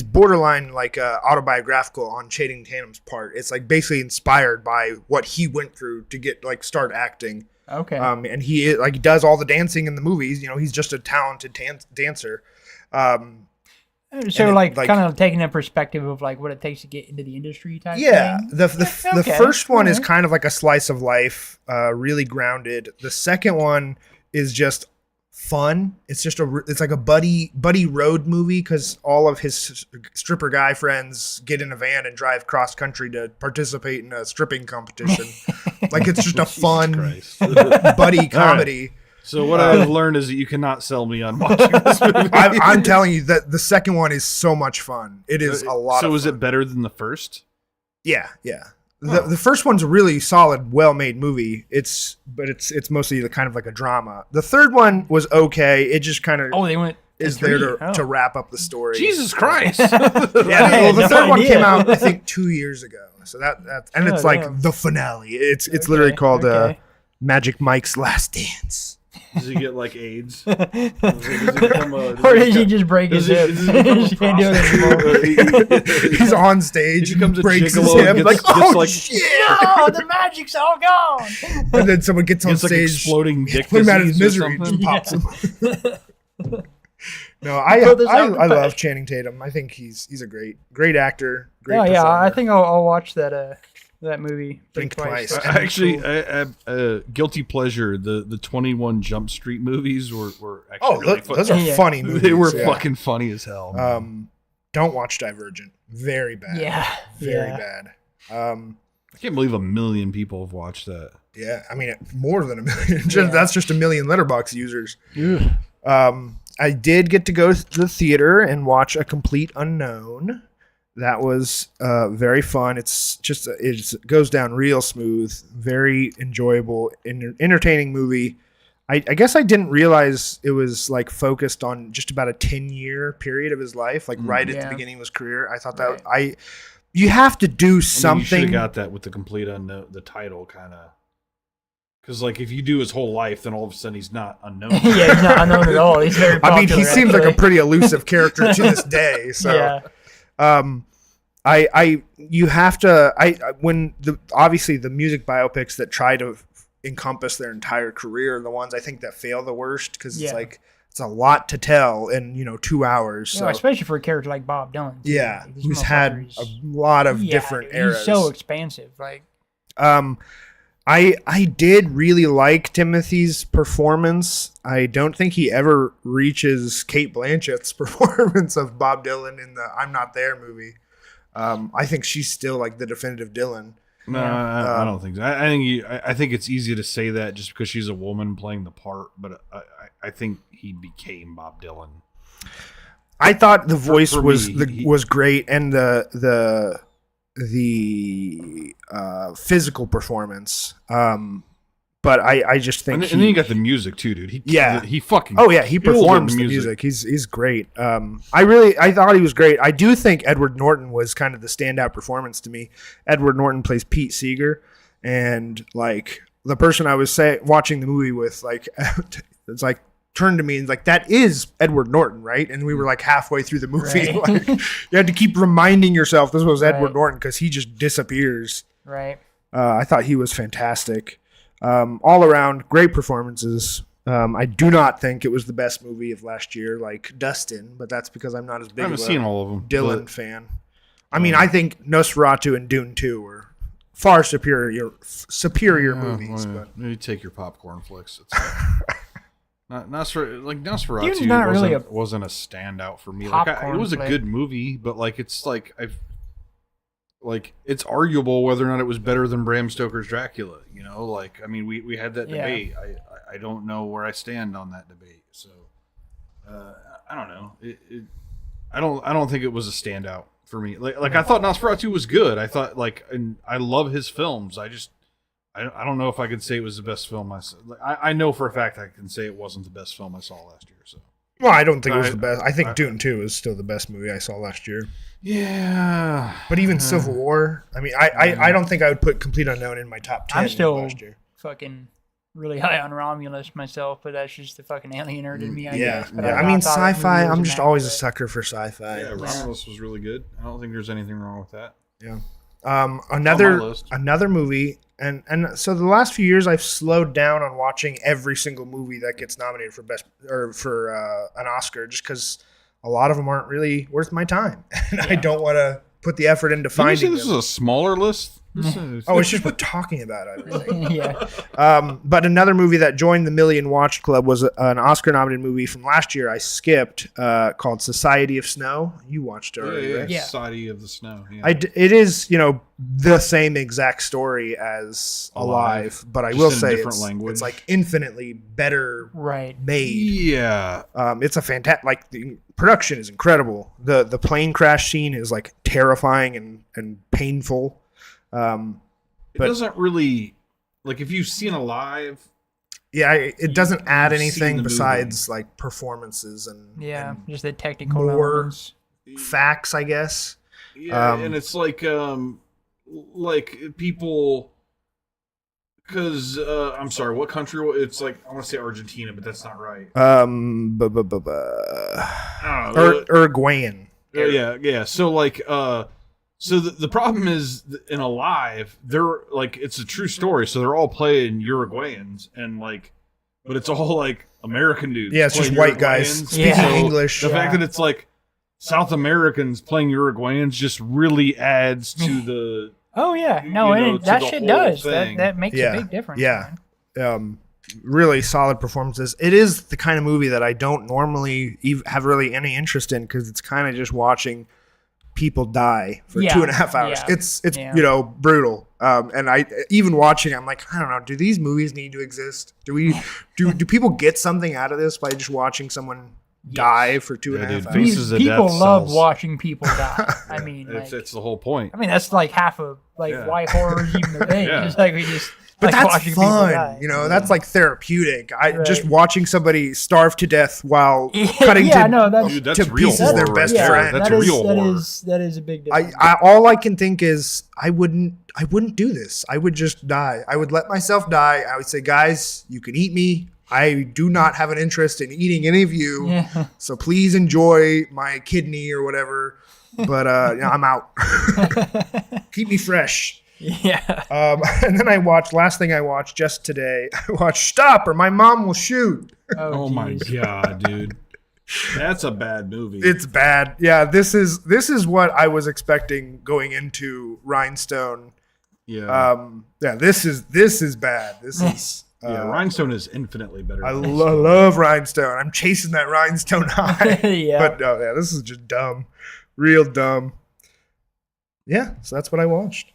borderline like autobiographical on Channing Tatum's part. It's like basically inspired by what he went through to start acting. Okay. And he does all the dancing in the movies. He's just a talented dancer. So like kind of taking a perspective of like what it takes to get into the industry type. Yeah. Thing? The first one is kind of like a slice of life, really grounded. The second one is just fun. It's like a buddy road movie because all of his stripper guy friends get in a van and drive cross country to participate in a stripping competition. Like it's just a fun buddy comedy. Right. So what I've learned is that you cannot sell me on watching this movie. I'm telling you that the second one is so much fun. It is a lot. So of is fun. it better than the first? Yeah. The first one's a really solid, well-made movie. It's mostly the kind of like a drama. The third one was okay. It just kind of is there to wrap up the story. Jesus Christ! The third one came out I think 2 years ago. So that and it's like the finale. It's literally called Magic Mike's Last Dance. Does he get like AIDS? Or does he just break his hip? He can't do it anymore. He's on stage. He becomes breaks a his gigolo. hip. Shit! No, the magic's all gone. And then someone gets on like stage, exploding dick put him out of his disease or misery, something. and just pops him. No, I love Channing Tatum. I think he's a great actor. Great performer. I think I'll watch that movie. Blink Twice. Actually, I guilty pleasure. The 21 Jump Street movies were actually really those are funny movies. They were fucking funny as hell. Don't watch Divergent. Very bad. Yeah. Very bad. I can't believe 1 million people have watched that. Yeah, I mean more than 1 million. That's just 1 million Letterboxd users. I did get to go to the theater and watch A Complete Unknown. That was very fun. It goes down real smooth, very enjoyable, entertaining movie. I guess I didn't realize it was like focused on just about a 10-year period of his life, like right at the beginning of his career. I thought that you have to do something. You should have got that with The Complete Unknown, the title kind of. Because like if you do his whole life, then all of a sudden he's not unknown. Yeah, he's not unknown at all. He's very popular. I mean, he seems like a pretty elusive character to this day. So, you have to. Obviously the music biopics that try to encompass their entire career are the ones I think that fail the worst because Yeah. it's like it's a lot to tell in 2 hours. You So know, especially for a character like Bob Dylan. Too. yeah, Like, this who's had motherfucker a is- lot of yeah, different dude, eras. He's so expansive. Like, I did really like Timothy's performance. I don't think he ever reaches Kate Blanchett's performance of Bob Dylan in the I'm Not There movie. I think she's still like the definitive Dylan. No, I don't think so. I think it's easy to say that just because she's a woman playing the part, but I think he became Bob Dylan. I thought the voice for was me, was great, and the physical performance. But I just think And then you got the music too, dude. He fucking he killed performs it in the music. He's great. I thought he was great. I do think Edward Norton was kind of the standout performance to me. Edward Norton plays Pete Seeger, and like the person I was watching the movie with, like it's like turned to me and like, that is Edward Norton, right? And we were like halfway through the movie. Right. Like, you had to keep reminding yourself this was Edward Right. Norton because he just disappears. right. I thought he was fantastic. All around, great performances. I do not think it was the best movie of last year, like Dustin, but that's because I'm not as I big haven't of seen a all of them. Dylan fan. I mean, I think Nosferatu and Dune 2 were far superior movies. But You take your popcorn flicks. It's Nosferatu Dune's not really wasn't a standout for me. Like, it popcorn was a flick. good movie, but like it's like it's arguable whether or not it was better than Bram Stoker's Dracula. You know, like I mean, we had that Yeah. debate. I don't know where I stand on that debate. So I don't know. I don't think it was a standout for me. Like I thought Nosferatu was good. I thought and I love his films. I don't know if I could say it was the best film I saw. I know for a fact I can say it wasn't the best film I saw last year. So well, I don't think it was I- the best. I think Dune 2 is still the best movie I saw last year. yeah, But even Civil War, I mean, I don't think I would put Complete Unknown in my top 10 I'm still last year. fucking really high on Romulus myself, but that's just the fucking aliener in me, I Yeah, guess. But yeah. I thought mean, that movie sci-fi. was I'm just immaculate. always a sucker for sci-fi. yeah. Romulus was really good. I don't think there's anything wrong with that. Yeah. On my Another list. movie, and so the last few years I've slowed down on watching every single movie that gets nominated for best or for an Oscar, just because a lot of them aren't really worth my time, and I don't want to put the effort into Did you say finding this them. is a smaller list? This is- Oh, it's just we're talking about everything. Yeah. But another movie that joined the Million Watched Club was an Oscar-nominated movie from last year I skipped called Society of Snow. You watched it already, right? Yeah. Society of the Snow. Yeah. It is, the same exact story as Alive, but I Just will in say different language. it's like infinitely better Right. made. yeah. It's a fantastic, the production is incredible. The plane crash scene is like terrifying and painful. It But- doesn't really if you've seen Alive. Yeah, it doesn't add You've seen anything the besides like performances and Yeah. and Just the technical more- elements. facts, I guess. Yeah, and it's like people. Because I'm sorry, what country? It's like I want to say Argentina, but that's not right. I don't know. Uruguayan. Yeah. So so the problem is in Alive, they're it's a true story. So they're all playing Uruguayans and but it's all American dudes. Yeah, it's just playing white guys Uruguayans. speaking Yeah. English. The fact that it's South Americans playing Uruguayans just really adds to the. Oh yeah, no, you know, and to that the shit whole does. thing. That makes Yeah, a big difference. yeah. man. Really solid performances. It is the kind of movie that I don't normally have really any interest in because it's kind of just watching people die for Yeah, 2.5 hours. yeah, It's yeah. brutal. And I even watching, I'm like, I don't know. Do these movies need to exist? Do people get something out of this by just watching someone die for 2.5 Yeah, dude, hours? Faces of People Death love sells. watching people die. I mean, It's the whole point. I mean that's like half of Yeah. why horror is even a thing. Yeah. It's we just But like that's watching people fun, die. That's like therapeutic. Right. Just watching somebody starve to death while Yeah, cutting yeah, to, no, that's- Dude, that's to real pieces horror their right best there. friend. That's that is- real horror. That is a big difference. I all I can think is I wouldn't do this. I would just die. I would let myself die. I would say, guys, you can eat me. I do not have an interest in eating any of you. Yeah. So please enjoy my kidney or whatever. But I'm out. Keep me fresh. Yeah. And then last thing I watched just today, I watched Stop or My Mom Will Shoot. Oh my geez. god, dude. That's a bad movie. It's bad. Yeah, this is what I was expecting going into Rhinestone. Yeah. This is bad. This is Rhinestone is infinitely better. I love Rhinestone. I'm chasing that Rhinestone high. Yeah. But no, yeah, this is just dumb. Real dumb. Yeah, so that's what I watched.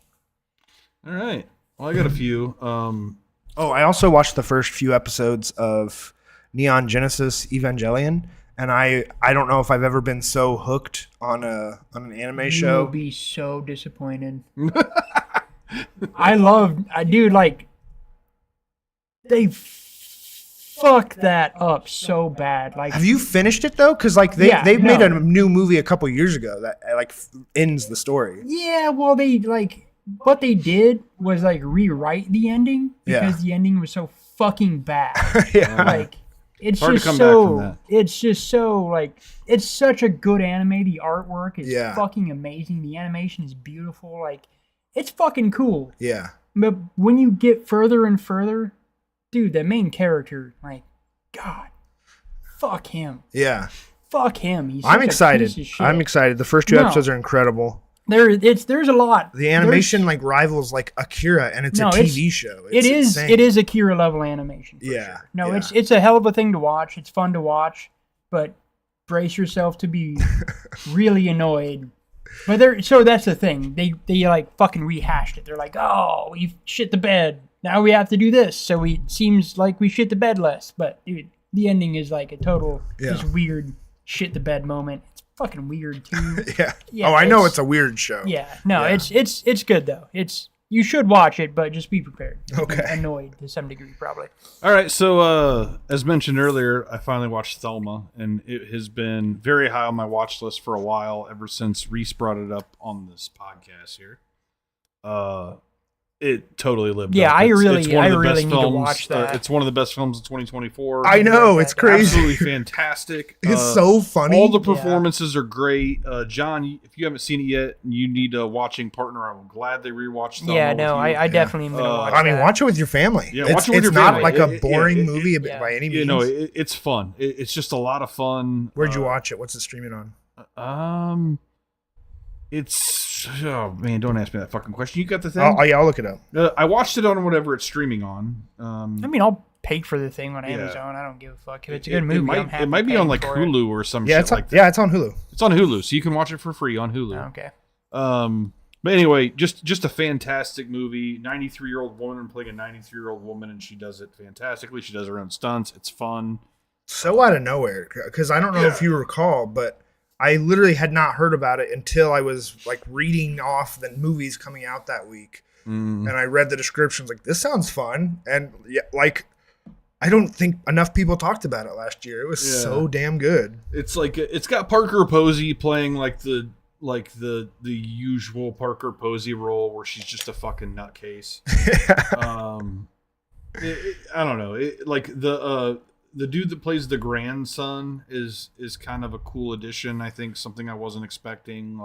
All right. Well, I got a few. I also watched the first few episodes of Neon Genesis Evangelion, and I don't know if I've ever been so hooked on an anime show. You'll be so disappointed. Like, they fuck that up so bad. Like, Have you finished it though? Because like they've made a new movie a couple years ago that like ends the story. yeah, well, what they did was like rewrite the ending because the ending was so fucking bad. Yeah. Like, it's Hard to just come back from that. it's just so like, it's such a good anime. The artwork is Yeah. fucking amazing. The animation is beautiful. Like, it's fucking cool. Yeah. But when you get further and further, dude, the main character, like, God, fuck him. Yeah. Fuck him. He's I'm such a excited. piece of shit. I'm excited. The first two No. episodes are incredible. There's a lot. The animation like rivals like Akira, and it's a TV show. It's insane. It is Akira level animation. For Yeah, sure. No, yeah. it's a hell of a thing to watch. It's fun to watch, but brace yourself to be really annoyed. But so that's the thing. They like fucking rehashed it. They're like, oh, we shit the bed. Now we have to do this. So it seems like we shit the bed less. But dude, the ending is like a total just weird shit the bed moment. It's fucking weird too. Yeah. I know it's a weird show. Yeah. No, it's good though. You should watch it, but just be prepared. You'll be Okay. annoyed to some degree, probably. All right. So, as mentioned earlier, I finally watched Thelma, and it has been very high on my watch list for a while, ever since Reese brought it up on this podcast here. It totally lived Yeah, up. I It's really one of the need best to films. watch that. It's one of the best films of 2024. I know, it's crazy. Absolutely fantastic. It's so funny. All the performances are great. John, if you haven't seen it yet, you need a watching partner. I'm glad they rewatched Thelma. Yeah, with no, you. I definitely am gonna watch I mean, that. watch it with your family. Yeah, watch it with your It's not family. like a boring movie yeah. by any means. You know, it's fun. It's just a lot of fun. Where'd you watch it? What's it streaming on? It's man, don't ask me that fucking question. You got the thing? I'll look it up. I watched it on whatever it's streaming on. I mean, I'll pay for the thing on Amazon. I don't give a fuck. If it's a good movie, I'm happy it might be paying on like for Hulu or some Yeah, shit it's on, like that. yeah, it's on Hulu. It's on Hulu, so you can watch it for free on Hulu. Okay. But anyway, just a fantastic movie. 93-year-old woman playing a 93-year-old woman, and she does it fantastically. She does her own stunts. It's fun. So out of nowhere, because I don't know if you recall, but I literally had not heard about it until I was like reading off the movies coming out that week, and I read the descriptions. Like, this sounds fun, and yeah, like I don't think enough people talked about it last year. It was so damn good. It's like it's got Parker Posey playing like the usual Parker Posey role where she's just a fucking nutcase. I don't know. The dude that plays the grandson is kind of a cool addition. I think something I wasn't expecting.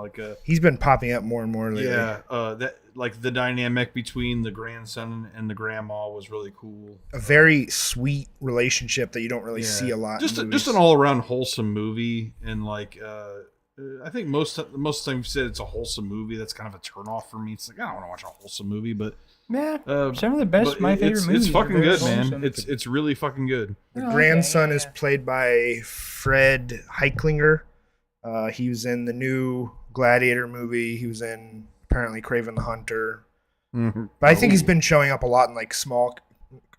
He's been popping up more and more lately. Yeah, that like the dynamic between the grandson and the grandma was really cool. A very sweet relationship that you don't really see a lot. Just in just an all around wholesome movie, and like I think most times you said it's a wholesome movie. That's kind of a turnoff for me. It's like I don't want to watch a wholesome movie, but Yeah, some of the best, my favorite movies. It's fucking are very good, man. wholesome. It's really fucking good. The grandson is played by Fred Heichlinger. He was in the new Gladiator movie. He was in apparently Kraven the Hunter. Mm-hmm. But I think he's been showing up a lot in like small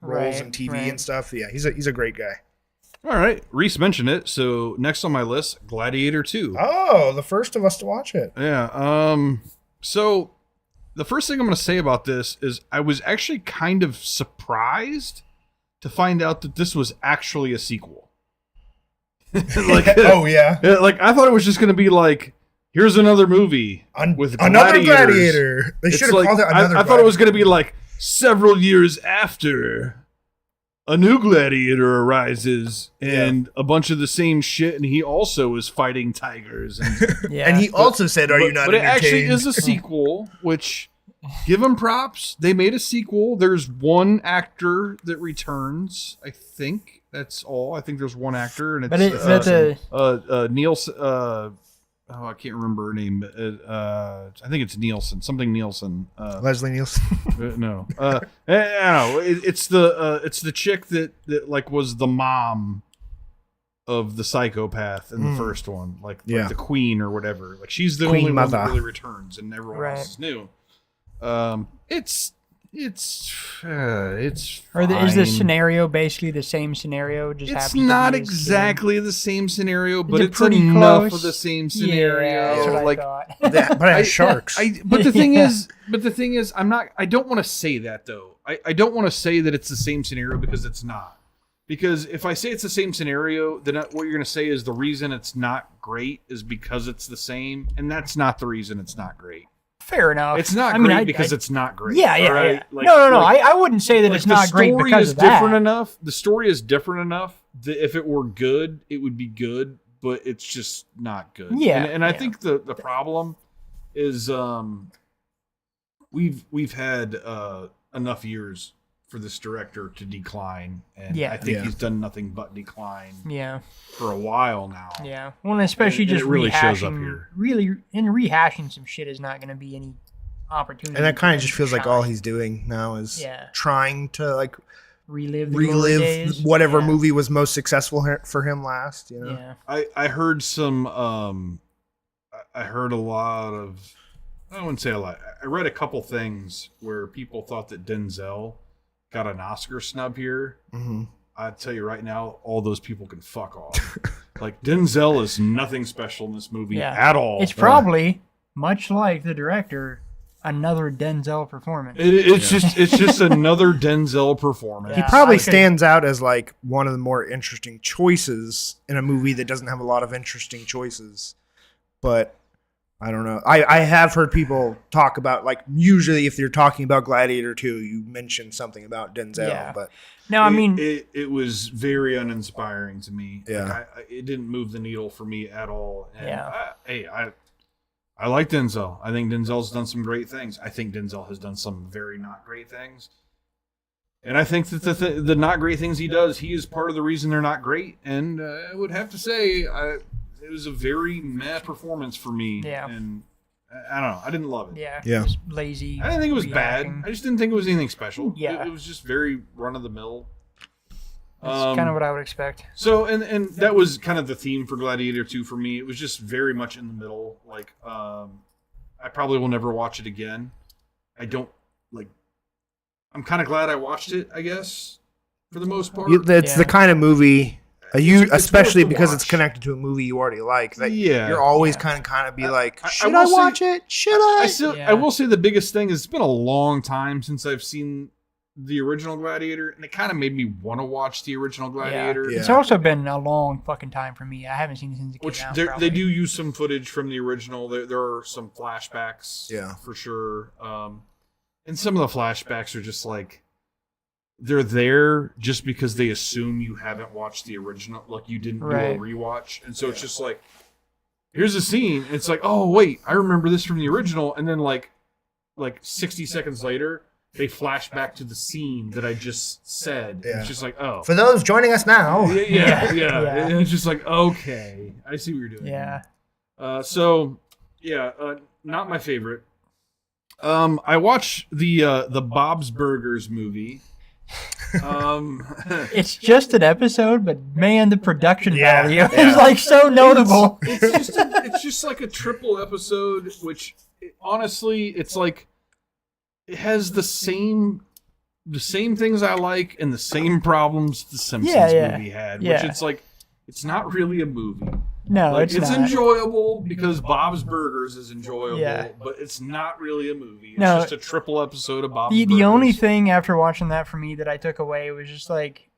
roles in TV right. and stuff. Yeah, he's a great guy. All right, Reese mentioned it. So next on my list, Gladiator 2. Oh, the first of us to watch it. Yeah. So the first thing I'm going to say about this is I was actually kind of surprised to find out that this was actually a sequel. Oh yeah. Like I thought it was just going to be like, here's another movie with another gladiators. Gladiator. They should have called it another. I thought it was going to be like several years after a new gladiator arises and a bunch of the same shit, and he also is fighting tigers. And, and he also said, "Are you not?" But it actually entertained?" is a sequel, which give them props. They made a sequel. There's one actor that returns. I think that's all. I think there's one actor, and it's Nielsen. I can't remember her name. But, I think it's Nielsen. Something Nielsen. Leslie Nielsen. No. I don't know. It's the chick that like was the mom of the psychopath in the first one, like the queen or whatever. Like she's the only one that really returns, and everyone else is new. It's fine. Is the scenario basically the same scenario? It's not exactly the same scenario, but it's enough of the same scenario. Yeah, that's what like, I thought. But it has sharks. But the thing is, I don't want to say that though. I don't want to say that it's the same scenario because it's not. Because if I say it's the same scenario, then what you're going to say is the reason it's not great is because it's the same, and that's not the reason it's not great. Fair enough. It's not great because it's not great. Yeah. Right? Like, no. I wouldn't say that it's not great because of that. The story is different enough that if it were good, it would be good, but it's just not good. Yeah. And I think the problem is we've had enough years for this director to decline, and I think he's done nothing but decline. Yeah. For a while now. Yeah. Well, and especially and just it really shows rehashing. up here. Really, in rehashing some shit is not going to be any opportunity. And that kind of just feels like all he's doing now is trying to like relive whatever movie was most successful for him last. You know. Yeah. I heard some. I heard a lot of. I wouldn't say a lot. I read a couple things where people thought that Denzel got an Oscar snub here. Mm-hmm. I tell you right now, all those people can fuck off. Like Denzel is nothing special in this movie at all. It's probably much like the director, another Denzel performance. It's just another Denzel performance. He probably stands out as like one of the more interesting choices in a movie that doesn't have a lot of interesting choices. But I don't know. I have heard people talk about, like, usually if you're talking about Gladiator 2, you mention something about Denzel. Yeah. But no, I mean, it was very uninspiring to me. Yeah. Like, it didn't move the needle for me at all. And I like Denzel. I think Denzel's done some great things. I think Denzel has done some very not great things. And I think that the not great things he does, he is part of the reason they're not great. And I would have to say, it was a very meh performance for me. Yeah. And I don't know. I didn't love it. Yeah. Yeah. Just lazy. I didn't think it was bad. I just didn't think it was anything special. Yeah. It was just very run of the mill. That's kind of what I would expect. So, and that was kind of the theme for Gladiator 2 for me. It was just very much in the middle. Like, I probably will never watch it again. I don't, like, I'm kind of glad I watched it, I guess, for the most part. It's the kind of movie... especially because watch. it's connected to a movie you already like. That Yeah. you're always kind of be like, should I watch it? Should I? I will say the biggest thing is it's been a long time since I've seen the original Gladiator, and it kind of made me want to watch the original Gladiator. Yeah. It's also been a long fucking time for me. I haven't seen it since it came out. They do use some footage from the original. There are some flashbacks, for sure. And some of the flashbacks are just like, they're there just because they assume you haven't watched the original, like you didn't do a rewatch, and so it's just like, here's a scene. It's like, oh wait, I remember this from the original, and then like 60 seconds later, they flash back to the scene that I just said. Yeah. It's just like, oh, For those joining us now, yeah. And it's just like, okay, I see what you're doing. Yeah. Not my favorite. I watched the Bob's Burgers movie. It's just an episode, but man, the production value is like so notable. It's just like a triple episode, which honestly, it's like it has the same things I like and the same problems the Simpsons movie had. Which it's like, it's not really a movie. No, like, it's not. enjoyable because Bob's Burgers is enjoyable, but it's not really a movie. It's just a triple episode of Bob's Burgers. The only thing after watching that for me that I took away was just like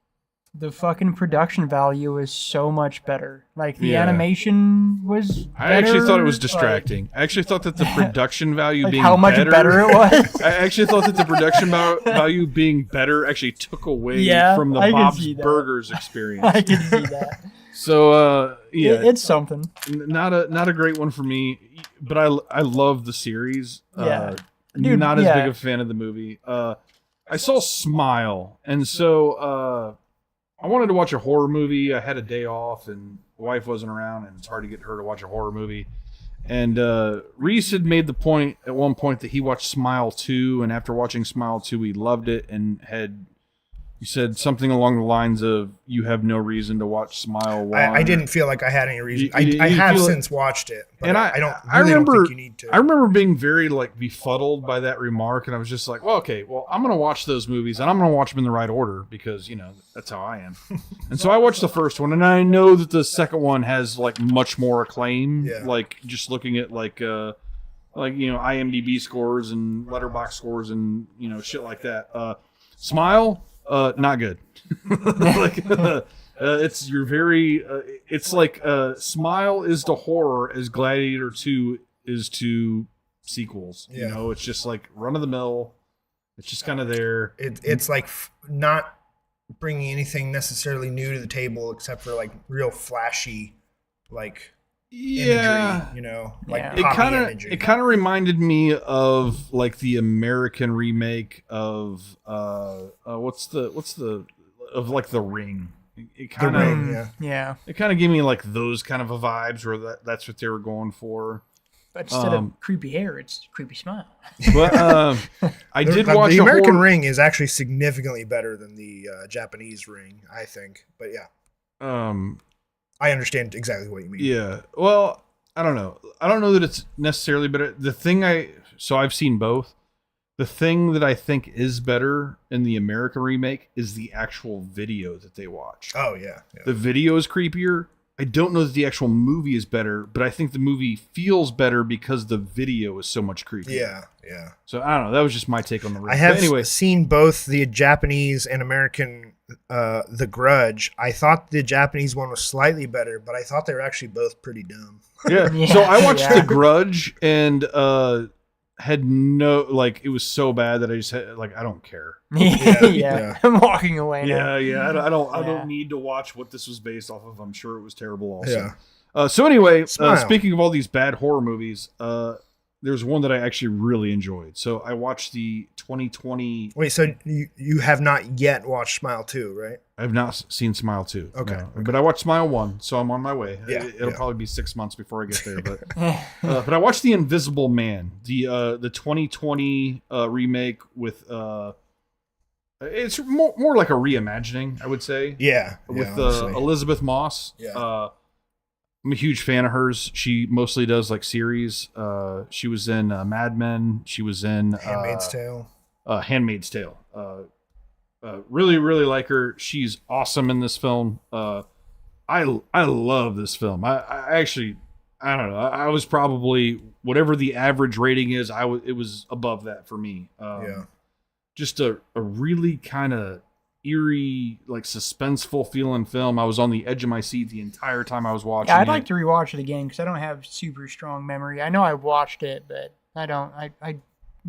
the fucking production value is so much better. Like the animation was better. I actually thought it was distracting. I actually thought that the production value like being how much better it was. I actually thought that the production value being better actually took away from the Bob's Burgers experience. I can see that. So it's something. Not a great one for me, but I love the series. Dude, not as yeah. big a fan of the movie. I saw Smile, and so I wanted to watch a horror movie. I had a day off, and the wife wasn't around, and it's hard to get her to watch a horror movie. And Reese had made the point at one point that he watched Smile 2, and after watching Smile 2, he loved it and you said something along the lines of, you have no reason to watch Smile 1. I didn't feel like I had any reason. You I have feel since watched it, but And I don't think you need to. I remember being very befuddled by that remark, and I was just like, well, okay, well, I'm going to watch those movies, and I'm going to watch them in the right order because, that's how I am. And so I watched the first one, and I know that the second one has much more acclaim. Yeah. Just looking at IMDb scores and Letterboxd scores and shit like that. Smile, not good. It's Smile is to horror as Gladiator 2 is to sequels. Yeah. It's just run of the mill. It's just kind of there. It's not bringing anything necessarily new to the table except for real flashy Yeah. imagery, It kind of reminded me of the American remake of The Ring. It kind The of Ring, Yeah. It kind of gave me those kind of a vibes where that's what they were going for. But instead of creepy hair, it's creepy smile. But I did watch the a American horror- Ring is actually significantly better than the Japanese Ring, I think. But yeah, I understand exactly what you mean. Yeah. Well, I don't know. I don't know that it's necessarily better. I've seen both. The thing that I think is better in the American remake is the actual video that they watch. Oh yeah. The video is creepier. I don't know that the actual movie is better, but I think the movie feels better because the video is so much creepier. Yeah. So I don't know. That was just my take on the ring. I have But anyway, seen both the Japanese and American The Grudge. I thought the Japanese one was slightly better, but I thought they were actually both pretty dumb. yeah. Yeah, So I watched yeah. The Grudge and had no it was so bad that I just had I don't care. Yeah. I'm walking away now. Yeah. I Yeah. don't need to watch what this was based off of. I'm sure it was terrible also. Yeah. So anyway, Smile. speaking of all these bad horror movies, there's one that I actually really enjoyed. So I watched the 2020. Wait, so you have not yet watched Smile 2, right? I've not seen Smile 2. Okay, no. okay. But I watched Smile 1, so I'm on my way. Yeah, It'll yeah. probably be 6 months before I get there. But I watched The Invisible Man, the 2020 remake with. It's more like a reimagining, I would say. Yeah. With honestly. Elizabeth Moss. Yeah. I'm a huge fan of hers. She mostly does series. She was in Mad Men. She was in Handmaid's Tale. Handmaid's Tale. Really, really like her. She's awesome in this film. I love this film. I actually, I don't know. I was probably whatever the average rating is. It was above that for me. Yeah. Just a really kind of eerie, suspenseful feeling film. I was on the edge of my seat the entire time I was watching Yeah, I'd it. like to rewatch it again because I don't have super strong memory. I know I watched it, but I don't.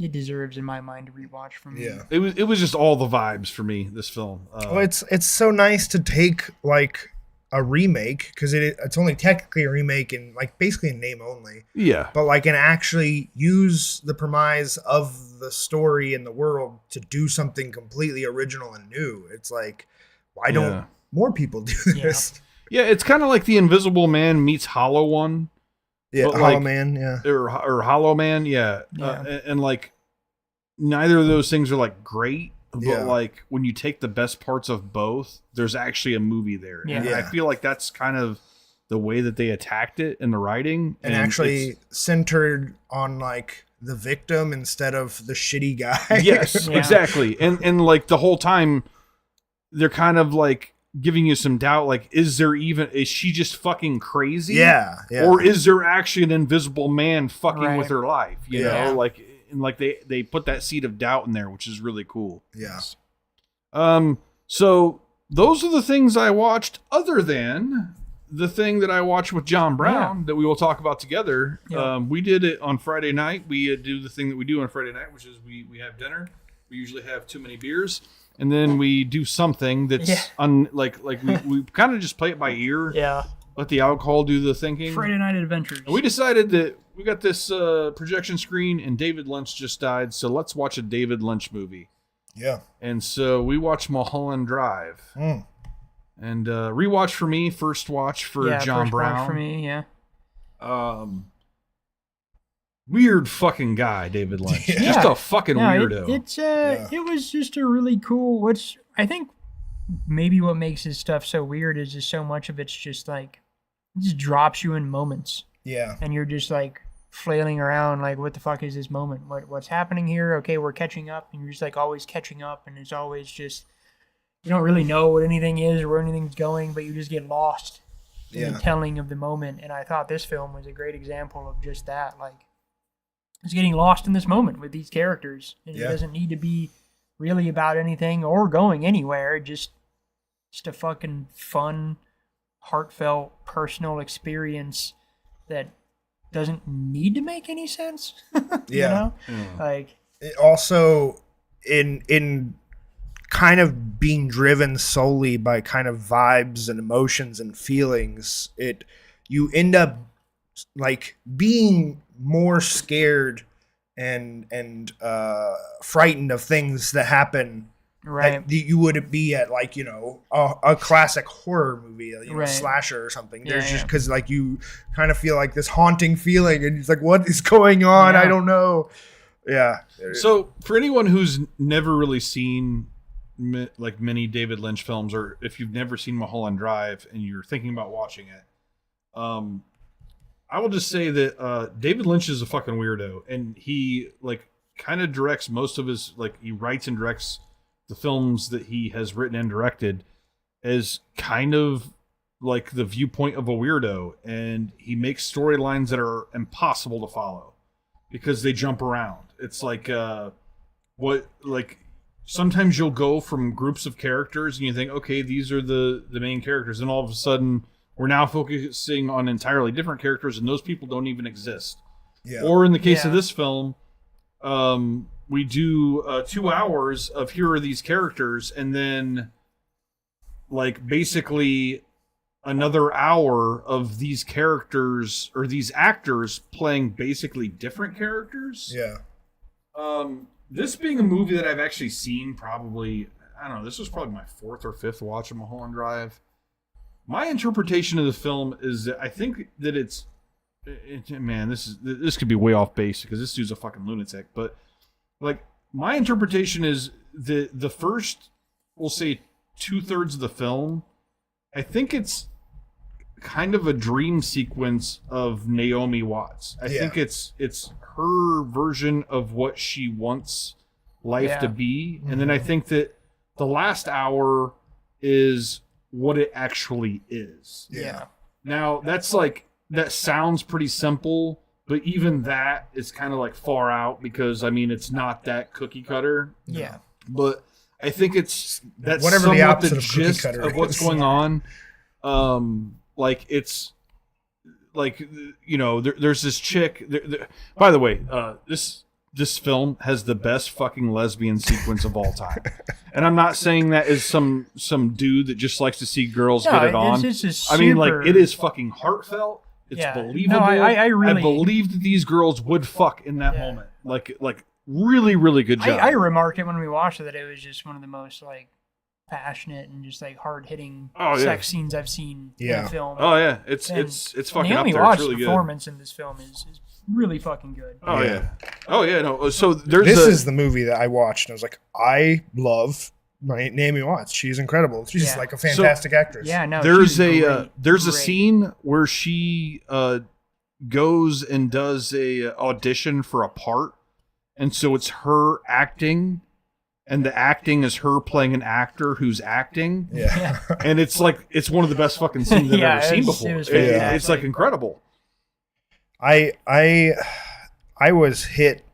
It deserves in my mind to rewatch for me. Yeah. It was just all the vibes for me. This film. Well, it's so nice to take a remake because it's only technically a remake and basically in name only, yeah. but and actually use the premise of the story and the world to do something completely original and new. It's why don't more people do this? Yeah, it's kind of like The Invisible Man meets Hollow One. Yeah, But, Hollow Man. Yeah, or Hollow Man, yeah. Yeah. And neither of those things are great, but Yeah. when you take the best parts of both, there's actually a movie there. Yeah. And Yeah. I feel like that's kind of the way that they attacked it in the writing, and actually centered on the victim instead of the shitty guy. yes, Yeah. exactly. And the whole time they're kind of giving you some doubt, is she just fucking crazy? yeah. Or is there actually an invisible man fucking Right. with her life? You Yeah. know, they put that seed of doubt in there, which is really cool. yeah. So those are the things I watched, other than the thing that I watched with John Brown that we will talk about together. Yeah. We did it on Friday night. We do the thing that we do on Friday night, which is we have dinner. We usually have too many beers, and then we do something that's Yeah. we kind of just play it by ear. Yeah. let the alcohol do the thinking. Friday Night Adventures. And we decided that we got this projection screen, and David Lynch just died, so let's watch a David Lynch movie. Yeah. And so we watched Mulholland Drive. And rewatch for me, first watch for John first Brown. watch for me, yeah. Weird fucking guy, David Lynch. Yeah. Just a fucking weirdo. It was just a really cool. Which I think maybe what makes his stuff so weird is just so much of it's just like it just drops you in moments. Yeah. And you're just like flailing around like, what the fuck is this moment? What's happening here? Okay, we're catching up, and you're just like always catching up, and it's always just you don't really know what anything is or where anything's going, but you just get lost in the telling of the moment. And I thought this film was a great example of just that. Like, it's getting lost in this moment with these characters. And it doesn't need to be really about anything or going anywhere. Just a fucking fun, heartfelt, personal experience that doesn't need to make any sense. You know? Like, it also in kind of being driven solely by kind of vibes and emotions and feelings, you end up like being more scared and frightened of things that happen that you would be at, like, you know, a classic horror movie, you know, slasher or something. There's just because like you kind of feel like this haunting feeling, and it's like, what is going on? I don't know. Yeah. So for anyone who's never really seen like many David Lynch films, or if you've never seen Mulholland Drive and you're thinking about watching it, I will just say that David Lynch is a fucking weirdo, and he like kind of directs most of his, like, he writes and directs the films that he has written and directed as kind of like the viewpoint of a weirdo, and he makes storylines that are impossible to follow because they jump around. It's like sometimes you'll go from groups of characters and you think, okay, these are the main characters, and all of a sudden we're now focusing on entirely different characters, and those people don't even exist. Yeah. Or in the case of this film, we do 2 hours of here are these characters, and then like basically another hour of these characters or these actors playing basically different characters. Yeah. This being a movie that I've actually seen probably, I don't know, this was probably my 4th or 5th watch of Mulholland Drive. My interpretation of the film is that I think that man, this could be way off base because this dude's a fucking lunatic, but like my interpretation is the first, we'll say 2/3 of the film, I think it's kind of a dream sequence of Naomi Watts. I think it's her version of what she wants life to be. And then I think that the last hour is what it actually is. Yeah. Now, that's like, that sounds pretty simple, but even that is kind of like far out because, I mean, it's not that cookie cutter. Yeah. But I think that's whatever somewhat the opposite the of cookie gist cutter of what's is. going on. Like, it's like, you know, there's this chick. By the way, this film has the best fucking lesbian sequence of all time. And I'm not saying that as some dude that just likes to see girls get it on. I mean, like, it is fucking heartfelt. It's believable. No, I really believe that these girls would fuck in that moment. Like really, really good job. I remarked it when we watched it that it was just one of the most like passionate and just like hard hitting sex scenes I've seen in a film. Oh yeah, it's fucking Naomi up there. Watts' It's really performance in this film is really fucking good. Oh yeah. Oh yeah. No. So there's this is the movie that I watched and I was like, I love Naomi Watts. She's incredible. She's like a fantastic actress. Yeah. No. There's a scene where she goes and does a audition for a part, and so it's her acting. And the acting is her playing an actor who's acting. Yeah. And it's like, it's one of the best fucking scenes I've ever seen before. It's like incredible. I was hit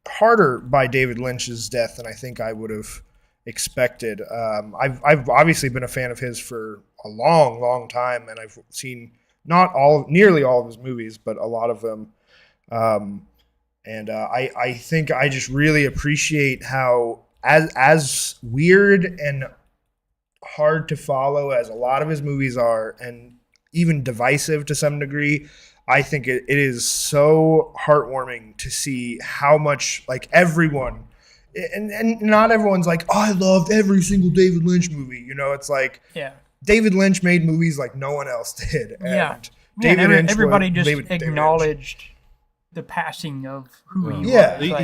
harder by David Lynch's death than I think I would have expected. I've obviously been a fan of his for a long, long time, and I've seen nearly all of his movies, but a lot of them. And I think I just really appreciate how, as weird and hard to follow as a lot of his movies are, and even divisive to some degree. I think it is so heartwarming to see how much like everyone, and not everyone's like, oh, I loved every single David Lynch movie. You know, it's like Yeah. David Lynch made movies like no one else did. Yeah. And Yeah, David Lynch everybody was just David Lynch. acknowledged the passing of who he Yeah. was. Like,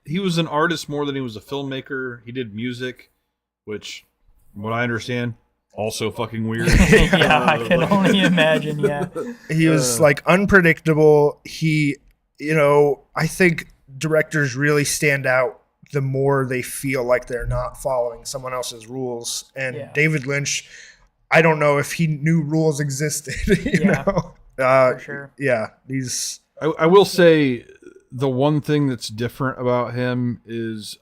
He was an artist more than he was a filmmaker. He did music, which, from what I understand, also fucking weird. yeah, I can only imagine. Yeah. He was like unpredictable. He, you know, I think directors really stand out the more they feel like they're not following someone else's rules. And Yeah. David Lynch, I don't know if he knew rules existed. You Yeah, know? for sure. Yeah, he's I will say the one thing that's different about him is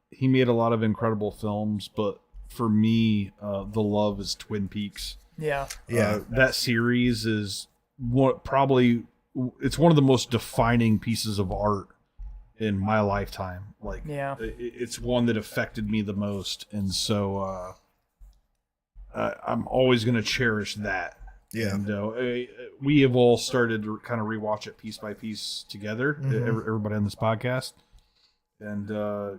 he made a lot of incredible films, but for me, The Love is Twin Peaks. Yeah. That series is probably it's one of the most defining pieces of art in my lifetime. Like, Yeah. it's one that affected me the most, and so I'm always going to cherish that. Yeah. And we have all started to kind of rewatch it piece by piece together, everybody on this podcast, and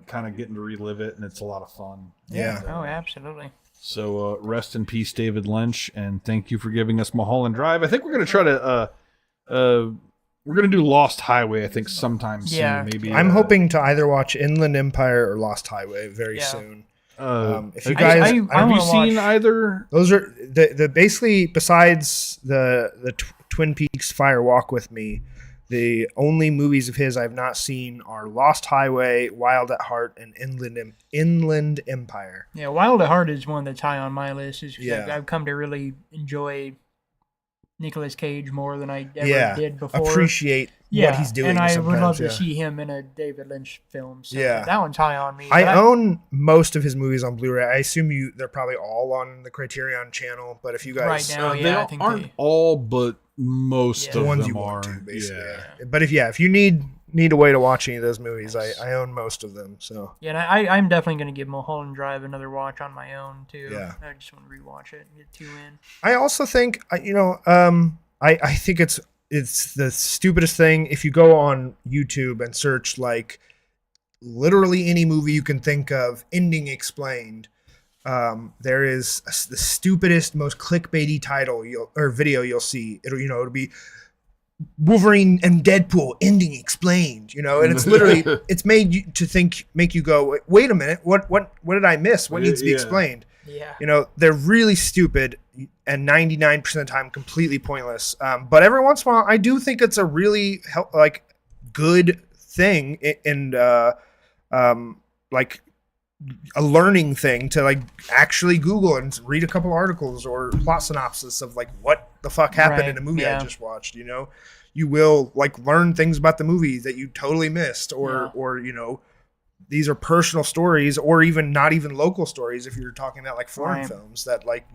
kind of getting to relive it, and it's a lot of fun. Yeah. And, Oh, absolutely. So rest in peace, David Lynch, and thank you for giving us Mulholland Drive. I think we're going to try to we're going to do Lost Highway, I think, sometime soon. Yeah. Maybe I'm hoping to either watch Inland Empire or Lost Highway very soon. If you guys have you wanna seen watch- either? those are the basically besides the Twin Peaks Fire Walk with Me, the only movies of his I've not seen are Lost Highway, Wild at Heart, and Inland Empire. Yeah, Wild at Heart is one that's high on my list. Is 'cause Yeah. I've come to really enjoy Nicolas Cage more than I ever did before. Appreciate what he's doing. and I would love sometimes, to see him in a David Lynch film. So Yeah. that one's high on me. I But own most of his movies on Blu-ray. I assume they're probably all on the Criterion channel. But if you guys, Right now, They I think aren't they- all, but most Yeah. the of ones them you are. want to, basically. Yeah. Yeah. But if you need a way to watch any of those movies, I own most of them. So Yeah, and I'm definitely going to give Mulholland Drive another watch on my own too. Yeah. I just want to rewatch it and get two in. I also think I think it's the stupidest thing if you go on YouTube and search like literally any movie you can think of, ending explained. There is the stupidest, most clickbaity title video you'll see. It'll be Wolverine and Deadpool ending explained. And it's literally it's made you to make you go, wait a minute, what did I miss? What needs to be Yeah. explained? Yeah. They're really stupid and 99% of the time completely pointless. But every once in a while, I do think it's a really good thing and like a learning thing to like actually Google and read a couple articles or plot synopsis of like what the fuck happened Right, in a movie yeah. I just watched. You will like learn things about the movie that you totally missed or these are personal stories or even not even local stories if you're talking about like foreign Right. films that like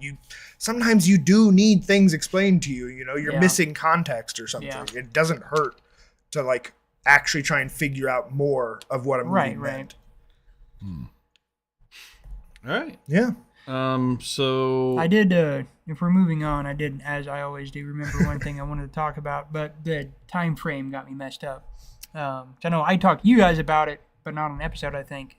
sometimes you do need things explained to you. You're Yeah. missing context or something. Yeah. It doesn't hurt to like actually try and figure out more of what a movie Right, meant. All right. Yeah. So I did, if we're moving on, I did, as I always do, remember one thing I wanted to talk about, but the time frame got me messed up. So I know I talked to you guys about it, but not on an episode, I think.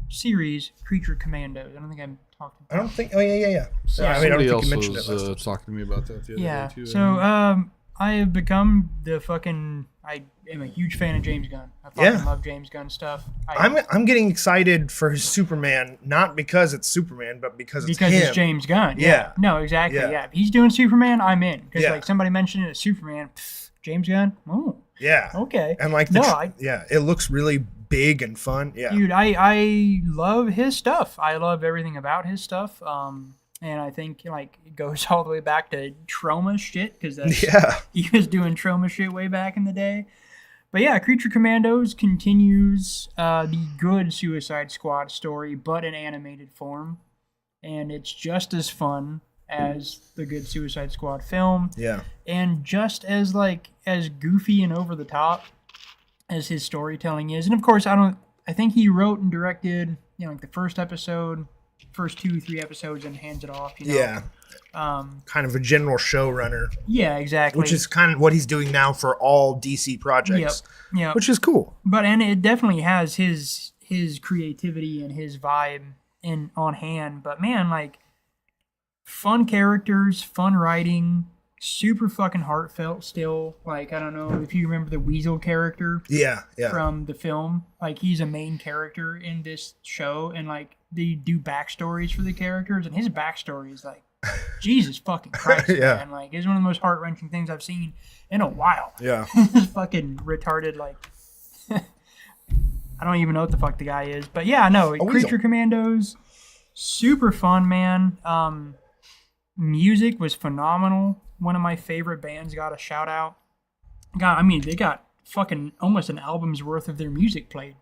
Series, Creature Commandos. I don't think I talked about I don't think. Oh yeah. So Yeah, I mean, I don't somebody think else you mentioned was it last time. talking to me about that the other Yeah. day too. So I have become I am a huge fan of James Gunn. I fucking Yeah. love James Gunn stuff. I'm getting excited for his Superman, not because it's Superman, but because it's him. it's James Gunn. Yeah. No, exactly. Yeah. Yeah. If he's doing Superman, I'm in. Because Yeah. like somebody mentioned it as Superman, James Gunn. Oh, Yeah. okay. And like it looks really big and fun. Yeah. Dude, I love his stuff. I love everything about his stuff. And I think like it goes all the way back to Trauma shit because Yeah. he was doing Trauma shit way back in the day. But yeah, Creature Commandos continues the good Suicide Squad story, but in animated form, and it's just as fun as the good Suicide Squad film, Yeah. and just as as goofy and over the top as his storytelling is. And of course, I think he wrote and directed like the first episode, first 2-3 episodes and hands it off. You know? Yeah. Kind of a general showrunner. Yeah, exactly. Which is kind of what he's doing now for all DC projects. Yep. Which is cool. But and it definitely has his creativity and his vibe on hand. But man, like fun characters, fun writing, super fucking heartfelt still. Like I don't know if you remember the Weasel character. Yeah. From the film. Like he's a main character in this show and like they do backstories for the characters and his backstory is like Jesus fucking Christ, man. Like, it's one of the most heart-wrenching things I've seen in a while. Yeah. It's fucking retarded, like... I don't even know what the fuck the guy is. But yeah, no, Creature Commandos, super fun, man. Music was phenomenal. One of my favorite bands got a shout-out. They got fucking almost an album's worth of their music played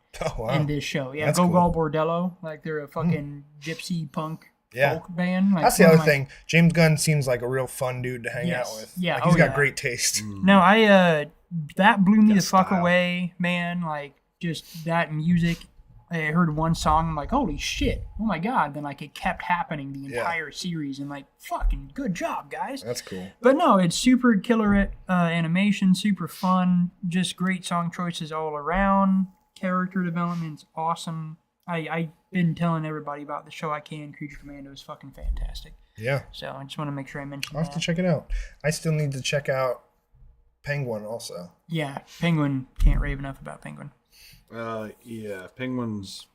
in this show. Yeah, Go Gol Bordello. Like, they're a fucking gypsy punk... folk band. Like, that's the other thing. James Gunn seems like a real fun dude to hang out with. Yeah, like, he's got great taste. No, that blew me the fuck away, man. Like just that music. I heard one song, I'm like, holy shit, oh my god. Then like it kept happening the entire series, and like, fucking good job, guys. That's cool. But no, it's super killer animation, super fun, just great song choices all around. Character development's awesome. I've been telling everybody about the show I can. Creature Commando is fucking fantastic. Yeah. So I just want to make sure I mention I'll have to check it out. I still need to check out Penguin also. Yeah, Penguin. Can't rave enough about Penguin. Yeah, Penguin's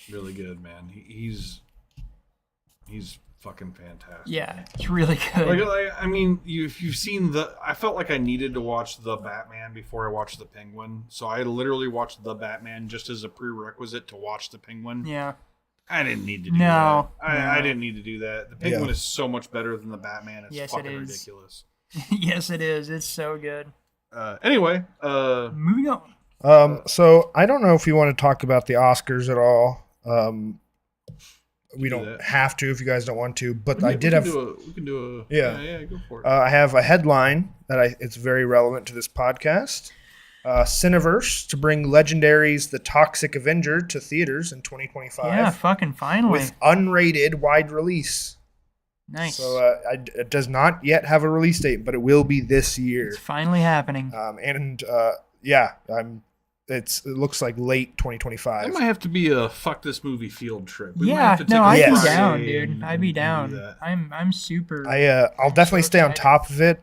really good, man. He's fucking fantastic. Yeah, it's really good. Like I mean, if you've seen I felt like I needed to watch The Batman before I watched The Penguin. So I literally watched The Batman just as a prerequisite to watch The Penguin. Yeah. I didn't need to do that. No. I didn't need to do that. The Penguin is so much better than The Batman. It's fucking ridiculous. Yes, it is. It's so good. Anyway. Moving on. So I don't know if you want to talk about the Oscars at all. We don't have to if you guys don't want to, but we can do a yeah, go for it. I have a headline that it's very relevant to this podcast. Cineverse to bring Legendary's The Toxic Avenger to theaters in 2025. Yeah, fucking finally. With unrated wide release. Nice. So it does not yet have a release date, but it will be this year. It's finally happening. It looks like late 2025. That might have to be a fuck this movie field trip. I'd be down, dude. I'd be down. I'm super. I'll definitely stay on top of it.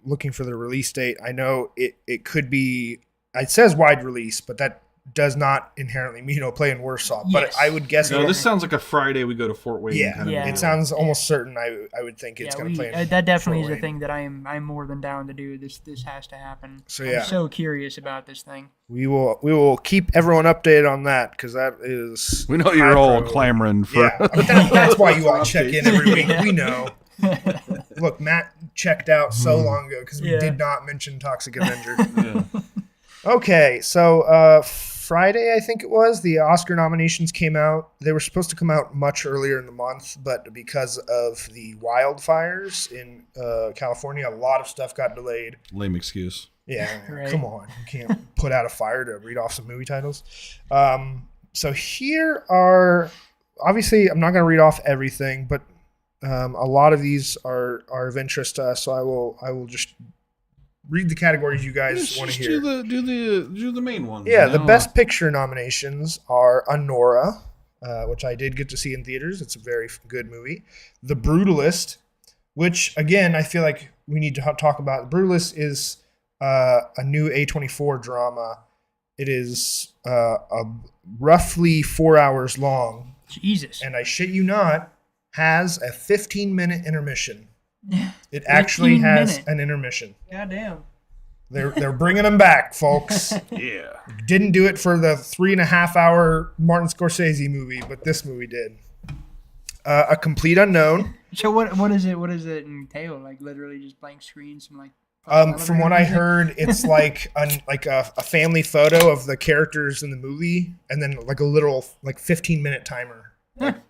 Looking for the release date. I know it could be. It says wide release, but that does not inherently mean play in Warsaw. Yes. But I would guess. No, this sounds like a Friday we go to Fort Wayne. Yeah, it sounds almost certain. I would think it's going to play. That definitely is a thing that I'm more than down to do. This has to happen. So I'm so curious about this thing. We will keep everyone updated on that because that is. We know you're all clamoring for. Yeah, but that's why you all check in every week. We know. Look, Matt checked out so long ago because we did not mention Toxic Avenger. Okay, so Friday, I think it was, the Oscar nominations came out. They were supposed to come out much earlier in the month, but because of the wildfires in California, a lot of stuff got delayed. Lame excuse. Yeah, Come on. You can't put out a fire to read off some movie titles. So here are, obviously, I'm not going to read off everything, but a lot of these are of interest to us, so I will just read the categories you guys want to hear. Do the main ones. Yeah, the Best Picture nominations are Anora, which I did get to see in theaters. It's a very good movie. The Brutalist, which, again, I feel like we need to talk about. The Brutalist is a new A24 drama. It is roughly 4 hours long. Jesus. And I shit you not, has a 15-minute intermission. It actually has an intermission. Goddamn. They're bringing them back, folks. Yeah. Didn't do it for the 3.5-hour Martin Scorsese movie, but this movie did. A Complete Unknown. So what does it entail? Like literally just blank screen, some like. From what I heard, it's like a family photo of the characters in the movie, and then like a literal 15-minute timer.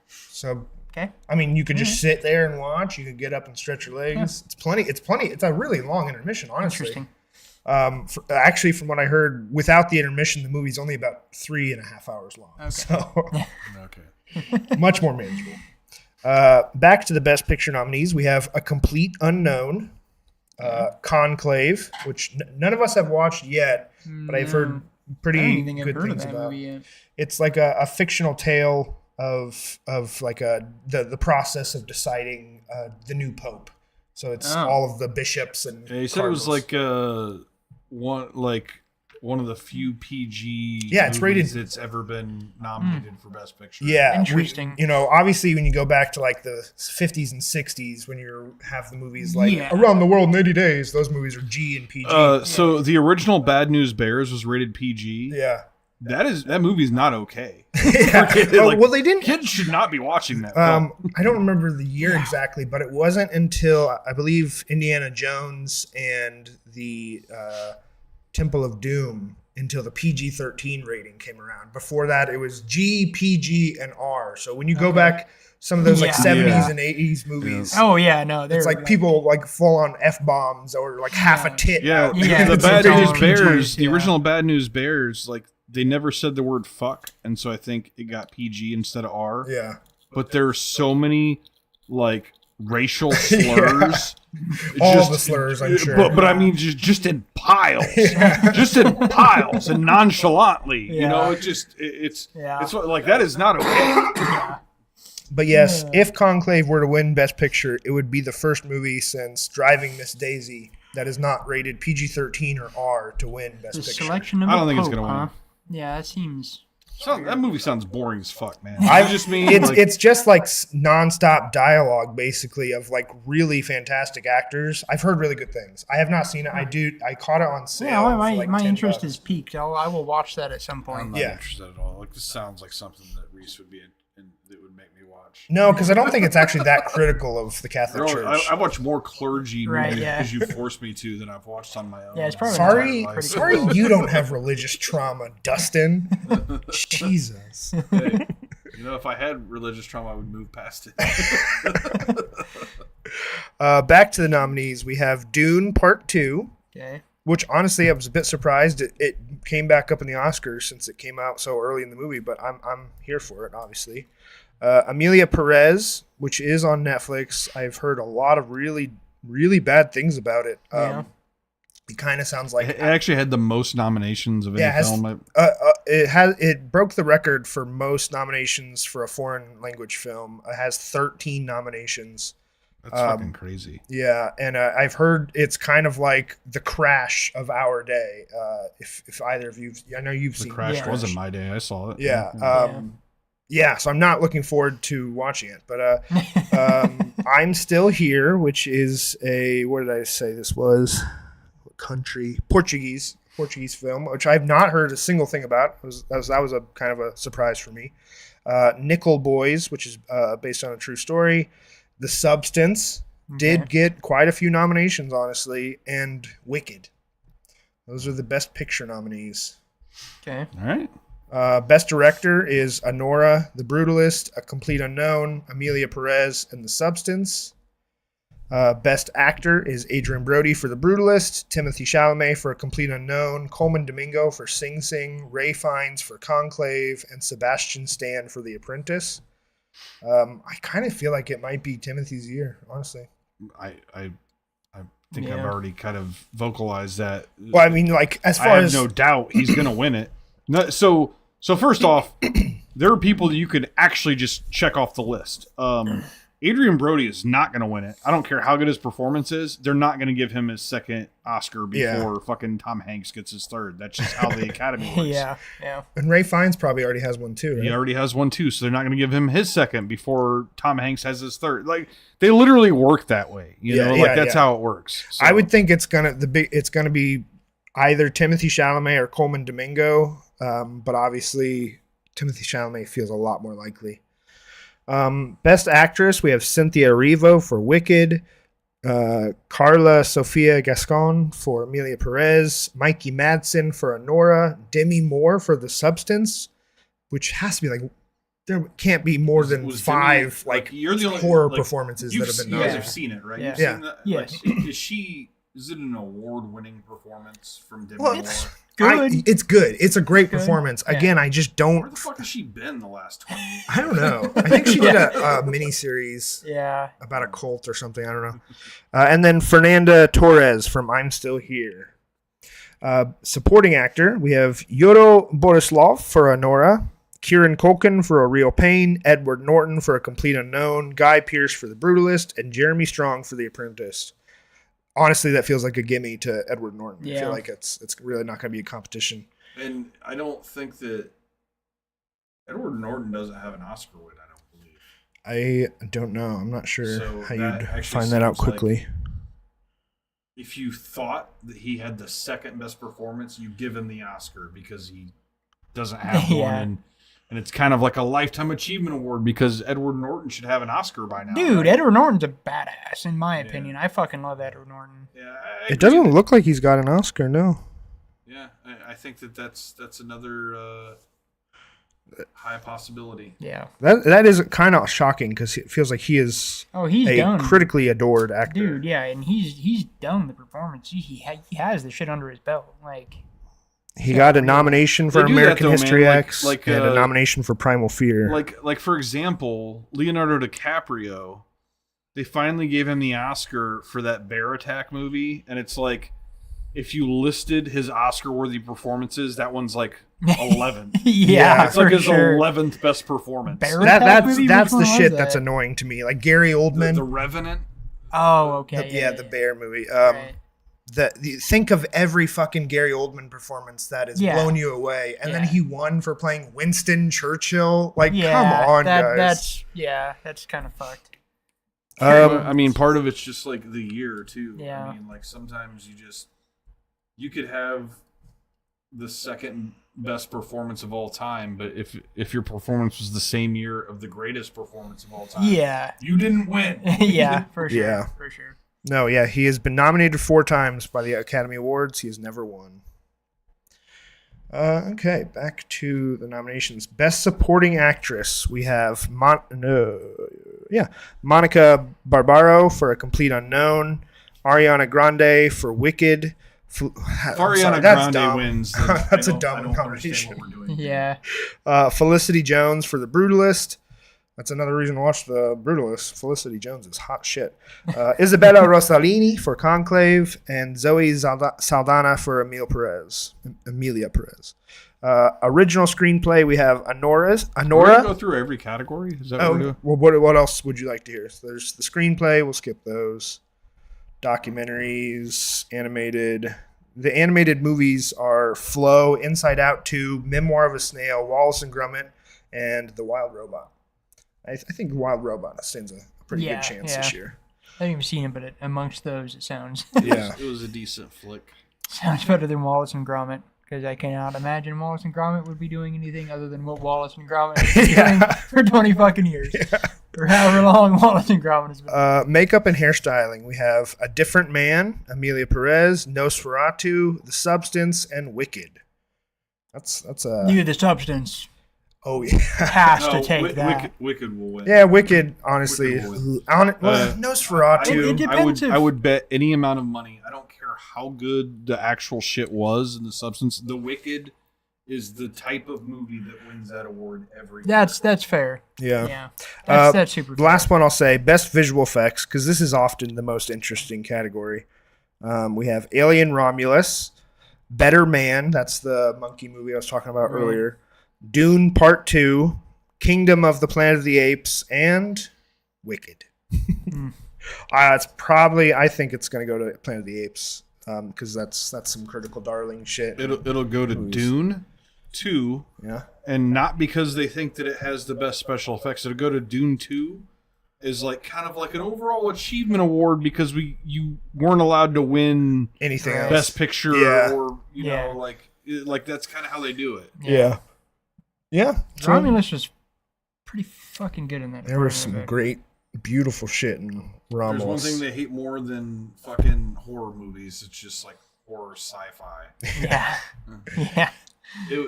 So. Okay. I mean, you could just sit there and watch. You could get up and stretch your legs. Yeah. It's plenty. It's a really long intermission, honestly. Interesting. Actually, from what I heard, without the intermission, the movie's only about 3.5 hours long. Okay. So Okay. much more manageable. Back to the Best Picture nominees, we have A Complete Unknown, Conclave, which none of us have watched yet, but I've heard I don't pretty even think I've good heard of things that about. movie yet. It's like a fictional tale of like the process of deciding the new pope. So it's all of the bishops and Yeah, he said cardinals. it was like one of the few PG Yeah, it's rated- that's ever been nominated for Best Picture. Yeah, Interesting. Obviously, when you go back to like the 50s and 60s, when you have the movies like Yeah. Around the World in 80 Days, those movies are G and PG. So the original Bad News Bears was rated PG. yeah. That movie's not okay. Yeah. Like, Well, they didn't. Kids should not be watching that. film. I don't remember the year exactly, but it wasn't until I believe Indiana Jones and the Temple of Doom until the PG-13 rating came around. Before that, it was G, PG, and R. So when you go back some of those like Yeah. 70s Yeah. and 80s movies, Oh yeah, no, they're it's like people like full on F-bombs or like half a tit. Yeah, out. Yeah, the it's Bad all News PG, Bears, the yeah. original Bad News Bears, like they never said the word fuck, and so I think it got PG instead of R. Yeah. But there's so many like racial slurs. All the slurs, I'm sure. But I mean, just in piles, just in piles, and nonchalantly. You know, it's like that is not okay. But yes, if Conclave were to win Best Picture, it would be the first movie since Driving Miss Daisy that is not rated PG-13 or R to win Best the Picture. selection of I don't a think it's pope, gonna win. huh? Yeah, that seems. That movie sounds boring as fuck, man. I I just mean it's just like nonstop dialogue, basically, of like really fantastic actors. I've heard really good things. I have not seen it. I caught it on sale. Yeah, for like my $10. interest is piqued. I will watch that at some point. I'm not Yeah. interested at all. Like this sounds like something that Reese would be in that would make me watch. No, because I don't think it's actually that critical of the Catholic Bro, Church. I watch more clergy Right, movies yeah. because you forced me to than I've watched on my own. Yeah, it's probably Sorry, pretty sorry, cool. you don't have religious trauma, Dustin. Jesus. Hey, if I had religious trauma, I would move past it. Back to the nominees, we have Dune Part 2, Okay. which honestly I was a bit surprised it came back up in the Oscars since it came out so early in the movie, but I'm here for it, obviously. Amelia Perez, which is on Netflix. I've heard a lot of really, really bad things about it. Yeah. It kind of sounds like It actually had the most nominations of any Yeah, it has- film. it broke the record for most nominations for a foreign language film. It has 13 nominations. That's fucking crazy. Yeah, and I've heard it's kind of like the Crash of our day. If either of you, I know you've The seen Crash Yeah. wasn't my day. I saw it. Yeah, yeah. So I'm not looking forward to watching it, but I'm Still Here, which is what did I say this was? What country? Portuguese film, which I've not heard a single thing about. That was a kind of a surprise for me. Nickel Boys, which is based on a true story. The Substance did get quite a few nominations, honestly, and Wicked. Those are the Best Picture nominees. Okay. All right. Best Director is Anora, The Brutalist, A Complete Unknown, Amelia Perez, and The Substance. Best Actor is Adrian Brody for The Brutalist, Timothy Chalamet for A Complete Unknown, Coleman Domingo for Sing Sing, Ray Fiennes for Conclave, and Sebastian Stan for The Apprentice. I kind of feel like it might be Timothy's year, honestly. I think I've already kind of vocalized that. Well, I mean, like as I far have as no doubt he's gonna win it. No, so first off, there are people that you could actually just check off the list. Adrian Brody is not going to win it. I don't care how good his performance is. They're not going to give him his second Oscar before fucking Tom Hanks gets his third. That's just how the Academy works. Yeah. and Ray Fiennes probably already has one too, right? He already has one too, so they're not going to give him his second before Tom Hanks has his third. Like they literally work that way, you know. Like that's how it works. So, I would think it's gonna be either Timothy Chalamet or Coleman Domingo, but obviously Timothy Chalamet feels a lot more likely. Best Actress, we have Cynthia Erivo for Wicked, Carla Sofia Gascon for Amelia Perez, Mikey Madsen for Anora, Demi Moore for The Substance, which has to be like there can't be more than Was five Demi, you're the only horror like, performances that have been You guys nominated. have seen it, right? Yeah. You've Yeah. seen that? Yes. Like, is she Is it an award-winning performance from Demi Well, Moore? Good. It's good. It's a great Good. performance. Yeah. Again, I just Where don't. the fuck has she been the last 20 years? I don't know. I think she did a mini series Yeah. about a cult or something. I don't know. And then Fernanda Torres from I'm Still Here. Supporting actor, we have Yoro Borislav for Honora, Kieran Culkin for A Real Pain, Edward Norton for A Complete Unknown, Guy Pearce for The Brutalist, and Jeremy Strong for The Apprentice. Honestly, that feels like a gimme to Edward Norton. I Yeah. feel like it's really not going to be a competition. And I don't think that Edward Norton doesn't have an Oscar win, I don't believe. I don't know. I'm not sure So how that you'd actually find that out seems like- quickly. If you thought that he had the second best performance, you give him the Oscar because he doesn't have Yeah. one. And it's kind of like a Lifetime Achievement Award because Edward Norton should have an Oscar by now. Dude, right? Edward Norton's a badass, in my Yeah. opinion. I fucking love Edward Norton. Yeah, It doesn't look like he's got an Oscar, no. Yeah, I think that's another high possibility. Yeah. That is kind of shocking because it feels like he is Oh, he's a done. critically adored actor. Dude, yeah, and he's done the performance. He has the shit under his belt. Like, He got a nomination for They do that, American though, man. History Like- X like, and a nomination for Primal Fear. Like for example, Leonardo DiCaprio, they finally gave him the Oscar for that bear attack movie, and it's like if you listed his Oscar-worthy performances, that one's like 11th. yeah, It's like for his sure. 11th best performance. Bear- that's movie? that's Which the one shit was that's that? annoying to me. Like Gary Oldman, The Revenant. Oh, okay. the bear movie. Right. Think of every fucking Gary Oldman performance that has Yeah. blown you away, and then Yeah. he won for playing Winston Churchill. Like, Yeah, come on, guys. That's kind of fucked. I mean, part of it's just like the year too. Yeah. I mean, like sometimes you could have the second best performance of all time, but if your performance was the same year of the greatest performance of all time, Yeah. you didn't win. Yeah, for sure. Yeah. For sure. No, yeah, he has been nominated 4 times by the Academy Awards. He has never won. Okay, back to the nominations. Best Supporting Actress. We have Monica Barbaro for A Complete Unknown, Ariana Grande for Wicked. If Ariana that's Grande dumb. wins, then That's a I dumb don't combination. understand what we're doing. Yeah. Felicity Jones for The Brutalist. That's another reason to watch The Brutalist. Felicity Jones is hot shit. Isabella Rossellini for Conclave, and Zoe Saldana for Emilia Perez. Original screenplay, we have We're Honora. gonna go through every category. Is that what we're doing? Well, what else would you like to hear? So there's the screenplay. We'll skip those. Documentaries, animated. The animated movies are Flow, Inside Out 2, Memoir of a Snail, Wallace and Gromit, and The Wild Robot. I think The Wild Robot stands a pretty good chance this year. I haven't even seen it, but amongst those, it sounds Yeah. It was a decent flick. sounds better than Wallace and Gromit. Because I cannot imagine Wallace and Gromit would be doing anything other than what Wallace and Gromit has been doing for 20 fucking years. Or however long Wallace and Gromit has been. Makeup and hairstyling. We have A Different Man, Emilia Perez, Nosferatu, The Substance, and Wicked. That's Near the substance oh yeah. has to take that. Wicked will win. Yeah, Wicked, honestly. Wicked will Nosferatu. It depends I would bet any amount of money. I don't care how good the actual shit was in The Substance. The Wicked is the type of movie that wins that award every year. That's fair. Yeah. Yeah. That's super The fair. last one I'll say, best visual effects, because this is often the most interesting category. We have Alien Romulus, Better Man, that's the monkey movie I was talking about earlier, Dune Part 2, Kingdom of the Planet of the Apes, and Wicked. It's probably, I think it's going to go to Planet of the Apes, because that's some critical darling shit. It'll go to Dune 2, Yeah. and not because they think that it has the best special effects. It'll go to Dune 2 is like kind of like an overall achievement award because you weren't allowed to win Anything else? Best Picture Yeah. or you Yeah. know like that's kind of how they do it. Yeah. Yeah. So Romulus was pretty fucking good in that. there was department, some but- great, beautiful shit in Romulus. There's one thing they hate more than fucking horror movies. It's just like horror sci-fi. Yeah. Yeah.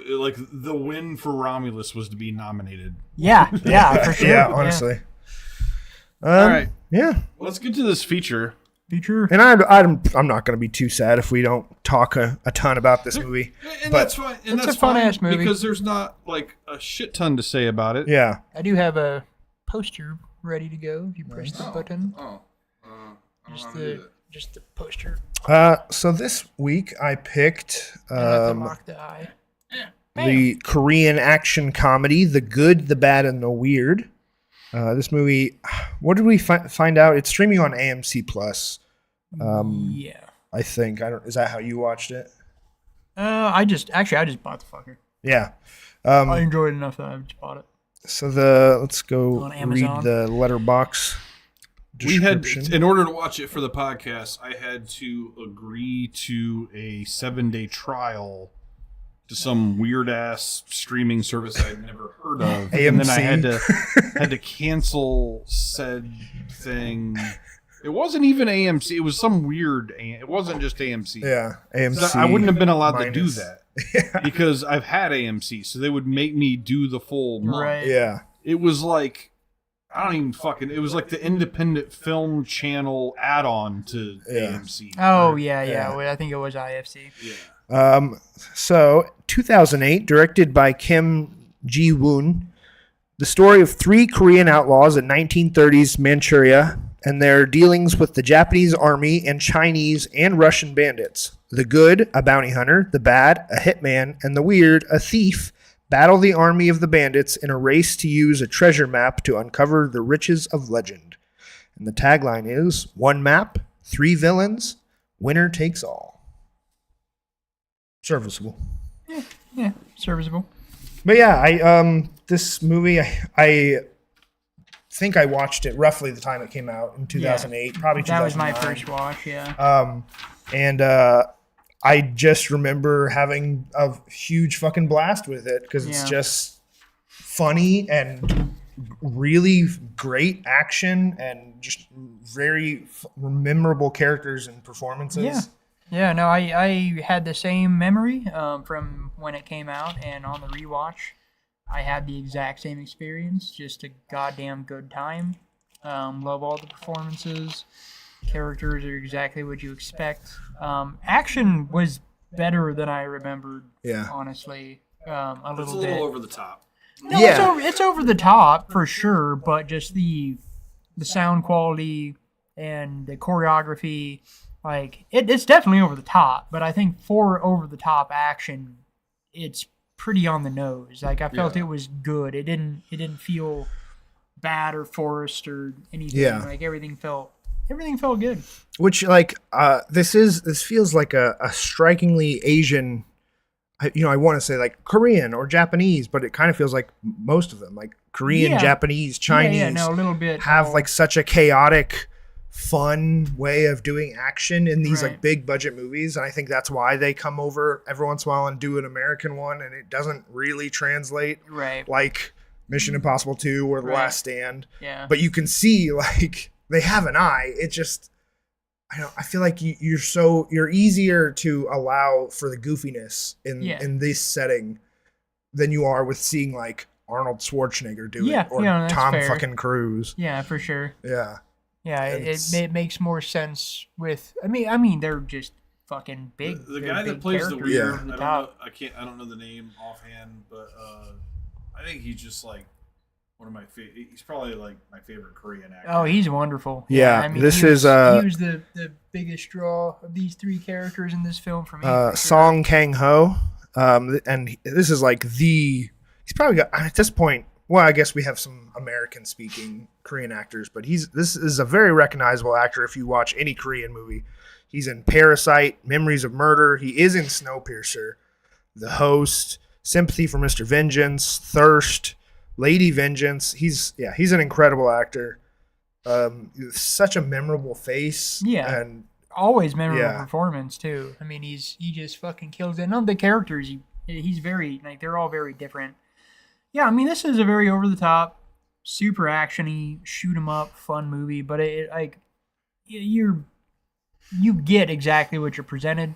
Like the win for Romulus was to be nominated. Yeah. Yeah. For sure. Yeah, honestly. All right, Yeah. let's get to this feature. Feature. And I'm not going to be too sad if we don't talk a ton about this movie. And But- that's fine. And It's that's a fun-ass fine, movie. because there's not like a shit ton to say about it. Yeah. I do have a poster ready to go if you press the button. Just the poster. So this week I picked I have to lock the eye. the Korean action comedy, The Good, the Bad, and the Weird. This movie, what did we find out? It's streaming on AMC Plus. Yeah. I think. Is that how you watched it? I just bought the fucker. Yeah. I enjoyed it enough that I just bought it. So let's go On read Amazon. the letterbox description. In order to watch it for the podcast, I had to agree to a 7-day trial to some weird ass streaming service I'd never heard of, and then I had to cancel said thing. It wasn't even AMC. It was some weird. It wasn't just AMC. Yeah, AMC. I wouldn't have been allowed to do minus. that because I've had AMC, so they would make me do the full month. Right. Yeah. It was like I don't even fucking. It was like the independent film channel add-on to AMC. Oh yeah. Well, I think it was IFC. Yeah. So 2008, directed by Kim Ji-woon, the story of 3 Korean outlaws in 1930s Manchuria and their dealings with the Japanese army and Chinese and Russian bandits. The good, a bounty hunter, the bad, a hitman, and the weird, a thief, battle the army of the bandits in a race to use a treasure map to uncover the riches of legend. And the tagline is, 1 map, 3 villains, winner takes all. Serviceable. Yeah, serviceable. But yeah, this movie, I think I watched it roughly the time it came out in 2008, probably 2009. That was my first watch. Yeah. And I just remember having a huge fucking blast with it because it's just funny and really great action and just very memorable characters and performances. Yeah. Yeah, no, I had the same memory from when it came out, and on the rewatch, I had the exact same experience. Just a goddamn good time. Love all the performances. Characters are exactly what you expect. Action was better than I remembered. Yeah. Honestly, It's a a little little bit. over the top. No, Yeah. it's over the top for sure, but just the sound quality and the choreography, like it's definitely over the top. But I think for over the top action, it's pretty on the nose. Like I felt it was good. It didn't feel bad or forced or anything. Yeah. Like everything felt good. Which this feels like a strikingly Asian. I want to say like Korean or Japanese, but it kind of feels like most of them, like Korean, Yeah. Japanese, Chinese, Yeah, no, a little bit have all- like such a chaotic, fun way of doing action in these Right. like big budget movies, and I think that's why they come over every once in a while and do an American one, and it doesn't really translate right. like Mission Impossible 2 or The Right. Last Stand. Yeah. But you can see like they have an eye. It just I feel like you're easier to allow for the goofiness in this setting than you are with seeing like Arnold Schwarzenegger do it or that's Tom fair. fucking Cruise. Yeah, for sure. Yeah. Yeah, It's- it makes more sense with. I mean, they're just fucking big. The They're guy big that plays the characters weird, over the I top. don't know the name offhand, but I think he's just like one of my favorite. He's probably like my favorite Korean actor. Oh, he's wonderful. Yeah, I mean, this he is, he was the biggest draw of these 3 characters in this film for me. for sure. Song Kang-ho. And this is like he's probably got at this point. Well, I guess we have some American-speaking Korean actors, but this is a very recognizable actor if you watch any Korean movie. He's in Parasite, Memories of Murder. He is in Snowpiercer, The Host, Sympathy for Mr. Vengeance, Thirst, Lady Vengeance. He's an incredible actor. Such a memorable face. Yeah. And Always memorable Yeah. performance too. I mean, he just fucking kills it. None of the characters, he's very like they're all very different. Yeah, I mean, this is a very over the top, super actiony, shoot 'em up, fun movie. But it like you get exactly what you're presented,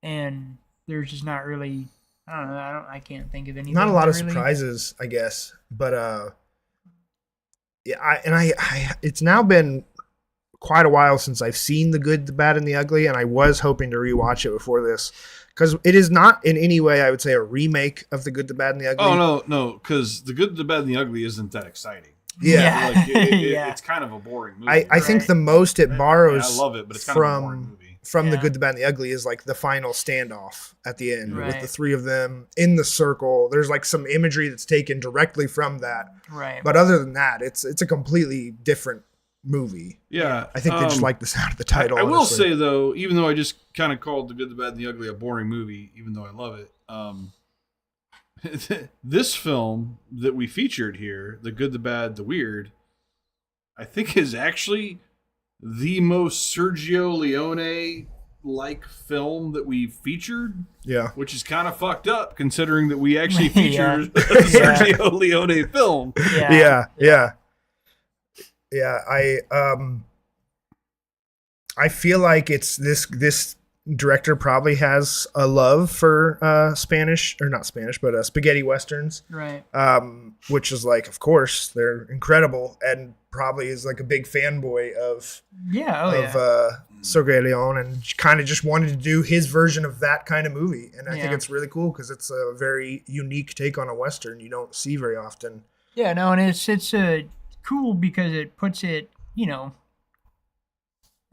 and there's just not really. I don't know. I can't think of anything. not a lot of really. surprises, I guess. But yeah, I it's now been quite a while since I've seen The Good, the Bad, and the Ugly, and I was hoping to rewatch it before this because it is not in any way, I would say, a remake of The Good, the Bad, and the Ugly. Oh no, because The Good, the Bad, and the Ugly isn't that exciting. Yeah. Like, Yeah. it's kind of a boring movie. I think the most it borrows I love it, but it's kind of a boring movie. from The Good, the Bad, and the Ugly is like the final standoff at the end with Right. the three of them in the circle. There's like some imagery that's taken directly from that. Right. But other than that, it's a completely different movie. Yeah. I think they just like the sound of the title. I will honestly. say, though, even though I just kind of called The Good, the Bad, and the Ugly a boring movie, even though I love it, this film that we featured here, The Good, the Bad, the Weird, I think is actually the most Sergio Leone-like film that we featured, Yeah. which is kind of fucked up considering that we actually Yeah. featured a Sergio Leone film. Yeah. Yeah. I feel like it's this director probably has a love for spaghetti westerns, Right. which is like, of course, they're incredible, and probably is like a big fanboy of Yeah. Oh, of yeah. Sergio Leone, and kind of just wanted to do his version of that kind of movie. And I think Yeah. it's really cool because it's a very unique take on a western you don't see very often. Yeah, no, and it's cool because it puts it, a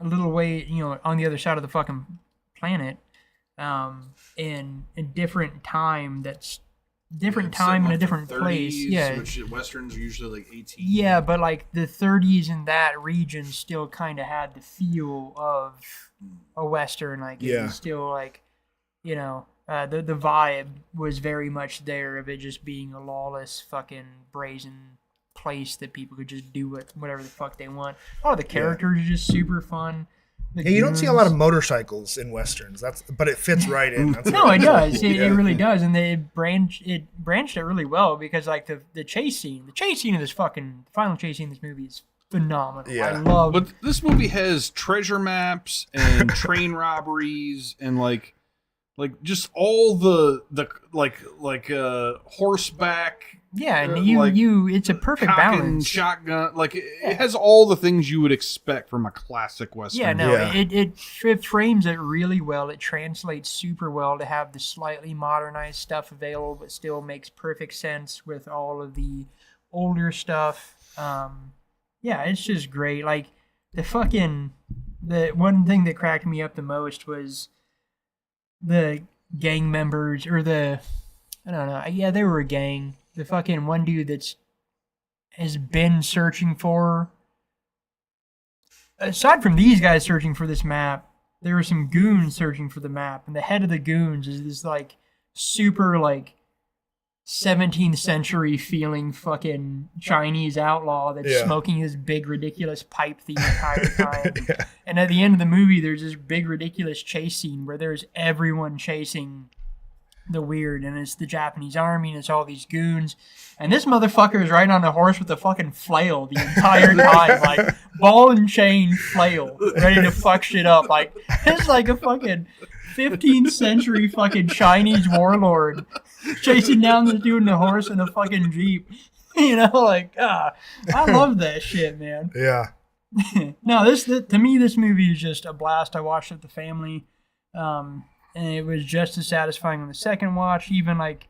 little way, on the other side of the fucking planet, in a different time that's different time in a different place. Yeah. Which westerns are usually like 18. Yeah, but like the 30s in that region still kind of had the feel of a western. Like it Yeah. was still like, the vibe was very much there of it just being a lawless fucking brazen place that people could just do whatever the fuck they want. Oh, the characters are just super fun. Yeah, you don't see a lot of motorcycles in westerns. But it fits right in. That's No, it does. It Yeah. really does, and they branched it really well because like the chase scene of this fucking final chase scene in this movie is phenomenal. Yeah. I love. But this movie has treasure maps and train robberies and like just all the horseback. Yeah, and like, it's a perfect cock and balance. shotgun. Like it has all the things you would expect from a classic western. Yeah, no, Yeah. It frames it really well. It translates super well to have the slightly modernized stuff available, but still makes perfect sense with all of the older stuff. Yeah, it's just great. Like the one thing that cracked me up the most was the gang members I don't know. Yeah, they were a gang. The fucking one dude has been searching for. Aside from these guys searching for this map, there were some goons searching for the map, and the head of the goons is this like super like 17th century feeling fucking Chinese outlaw that's Yeah. smoking this big ridiculous pipe the entire time. Yeah. And at the end of the movie, there's this big ridiculous chase scene where there's everyone chasing the Weird, and it's the Japanese army, and it's all these goons, and this motherfucker is riding on a horse with a fucking flail the entire time, like ball and chain flail, ready to fuck shit up. Like it's like a fucking 15th century fucking Chinese warlord chasing down this dude in a horse in a fucking jeep. I love that shit, man. Yeah. No, to me, this movie is just a blast. I watched it with the family. And it was just as satisfying on the second watch. Even like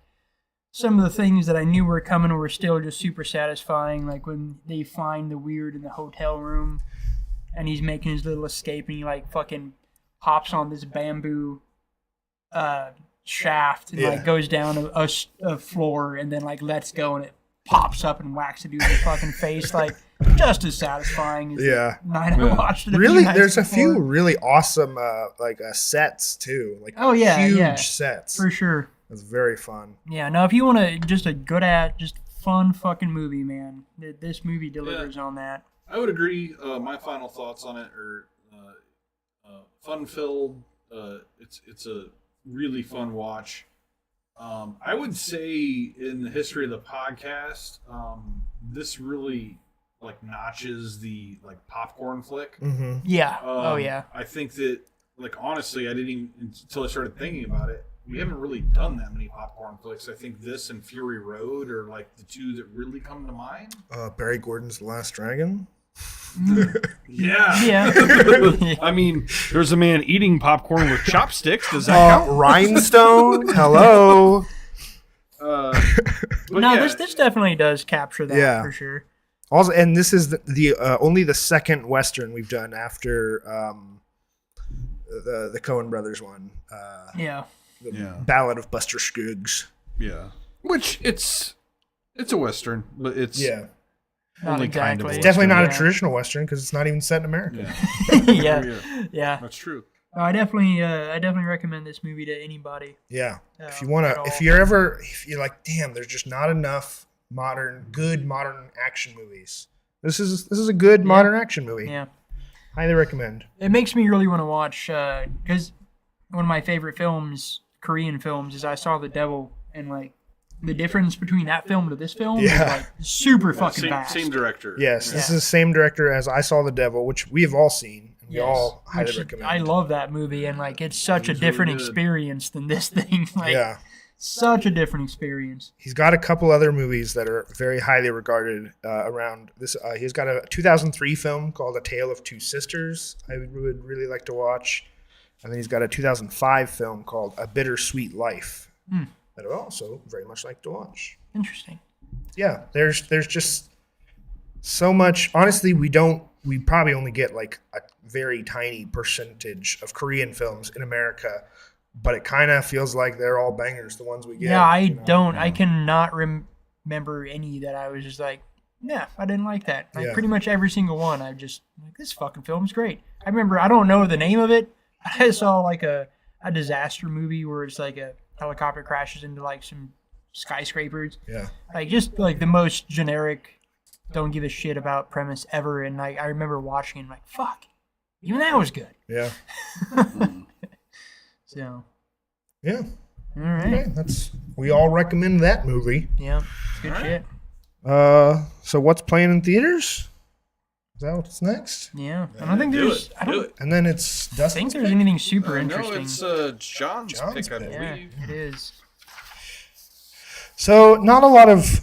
some of the things that I knew were coming were still just super satisfying. Like when they find the Weird in the hotel room and he's making his little escape and he like fucking hops on this bamboo shaft and like goes down a floor and then like lets go and it pops up and whacks the dude in the fucking face. Like just as satisfying as Yeah. the night I watched it. Really, nights there's a before. few really awesome sets too. Like huge sets. For sure. It's very fun. Yeah, no, if you want just fun fucking movie, man, this movie delivers on that. I would agree. My final thoughts on it are fun-filled. It's a really fun watch. I would say in the history of the podcast, this really like notches the like popcorn flick. Mm-hmm. Yeah. Oh yeah. I think that like honestly, I didn't even until I started thinking about it. We haven't really done that many popcorn flicks. I think this and Fury Road are like the two that really come to mind. Barry Gordon's The Last Dragon. Yeah. Yeah. I mean, there's a man eating popcorn with chopsticks. Does that count? Rhinestone. Hello. But No, yeah, this definitely does capture that Yeah. for sure. Also, and this is the only the second Western we've done after the Coen Brothers one. Yeah. Yeah. Ballad of Buster Scruggs. Yeah. Which it's a Western, but it's Yeah. Not only kind of a exactly. Definitely not Yeah. a traditional Western because it's not even set in America. Yeah. Yeah. That's true. No, I definitely recommend this movie to anybody. Yeah. If you at want all. to, if you're like, damn, there's just not enough good modern action movies. This is a good modern action movie. Yeah. Highly recommend. It makes me really want to watch because one of my favorite films, Korean films, is I Saw the Devil, and like the difference between that film to this film is Yeah. like super fucking Same, vast. same director. Yes, this Yeah. is the same director as I Saw the Devil, which we have all seen. And we Yes. all highly Which recommend. I love that movie, and like it's such a was really different good. experience than this thing. Like, Yeah. such a different experience. He's got a couple other movies that are very highly regarded around this. He's got a 2003 film called A Tale of Two Sisters I would really like to watch. And then he's got a 2005 film called A Bittersweet Life that I would also very much like to watch. Interesting. Yeah, there's just so much. Honestly, we probably only get like a very tiny percentage of Korean films in America, but it kind of feels like they're all bangers, the ones we get. Yeah, I you know? don't. I cannot remember any that I was just like, yeah, I didn't like that. Like Yeah. pretty much every single one, I just like this fucking film's great. I remember I don't know the name of it. I saw like a disaster movie where it's like a helicopter crashes into like some skyscrapers. Yeah. Like just like the most generic, don't give a shit about premise ever. And like I remember watching it and like, fuck, even that was good. Yeah. So, Yeah. all right. Okay, we all recommend that movie. Yeah, it's good shit. So what's playing in theaters? Is that what's next? Yeah, I don't think Do there's. it. I Do don't it. And then it's think Dustin. there's anything super No, interesting. it's John's John's pick, I pick. Yeah, believe. it is. So not a lot of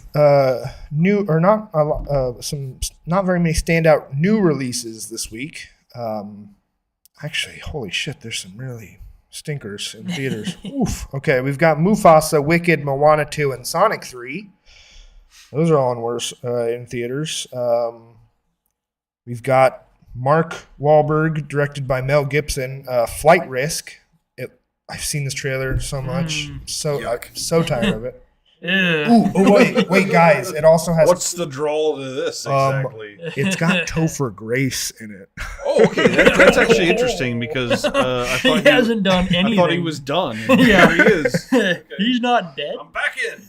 new, or not a some not very many standout new releases this week. Actually, holy shit, there's some really stinkers in theaters. Oof. Okay, we've got Mufasa, Wicked, Moana 2, and Sonic 3. Those are all in theaters. We've got Mark Wahlberg, directed by Mel Gibson, Flight Risk. I've seen this trailer so much. I'm so tired of it. Ooh, wait, guys! It also has. What's the draw to this exactly? It's got Topher Grace in it. Oh, okay. That's actually interesting because I He thought hasn't done anything. I thought he was done. And Yeah. here he is. He's not dead. I'm back in.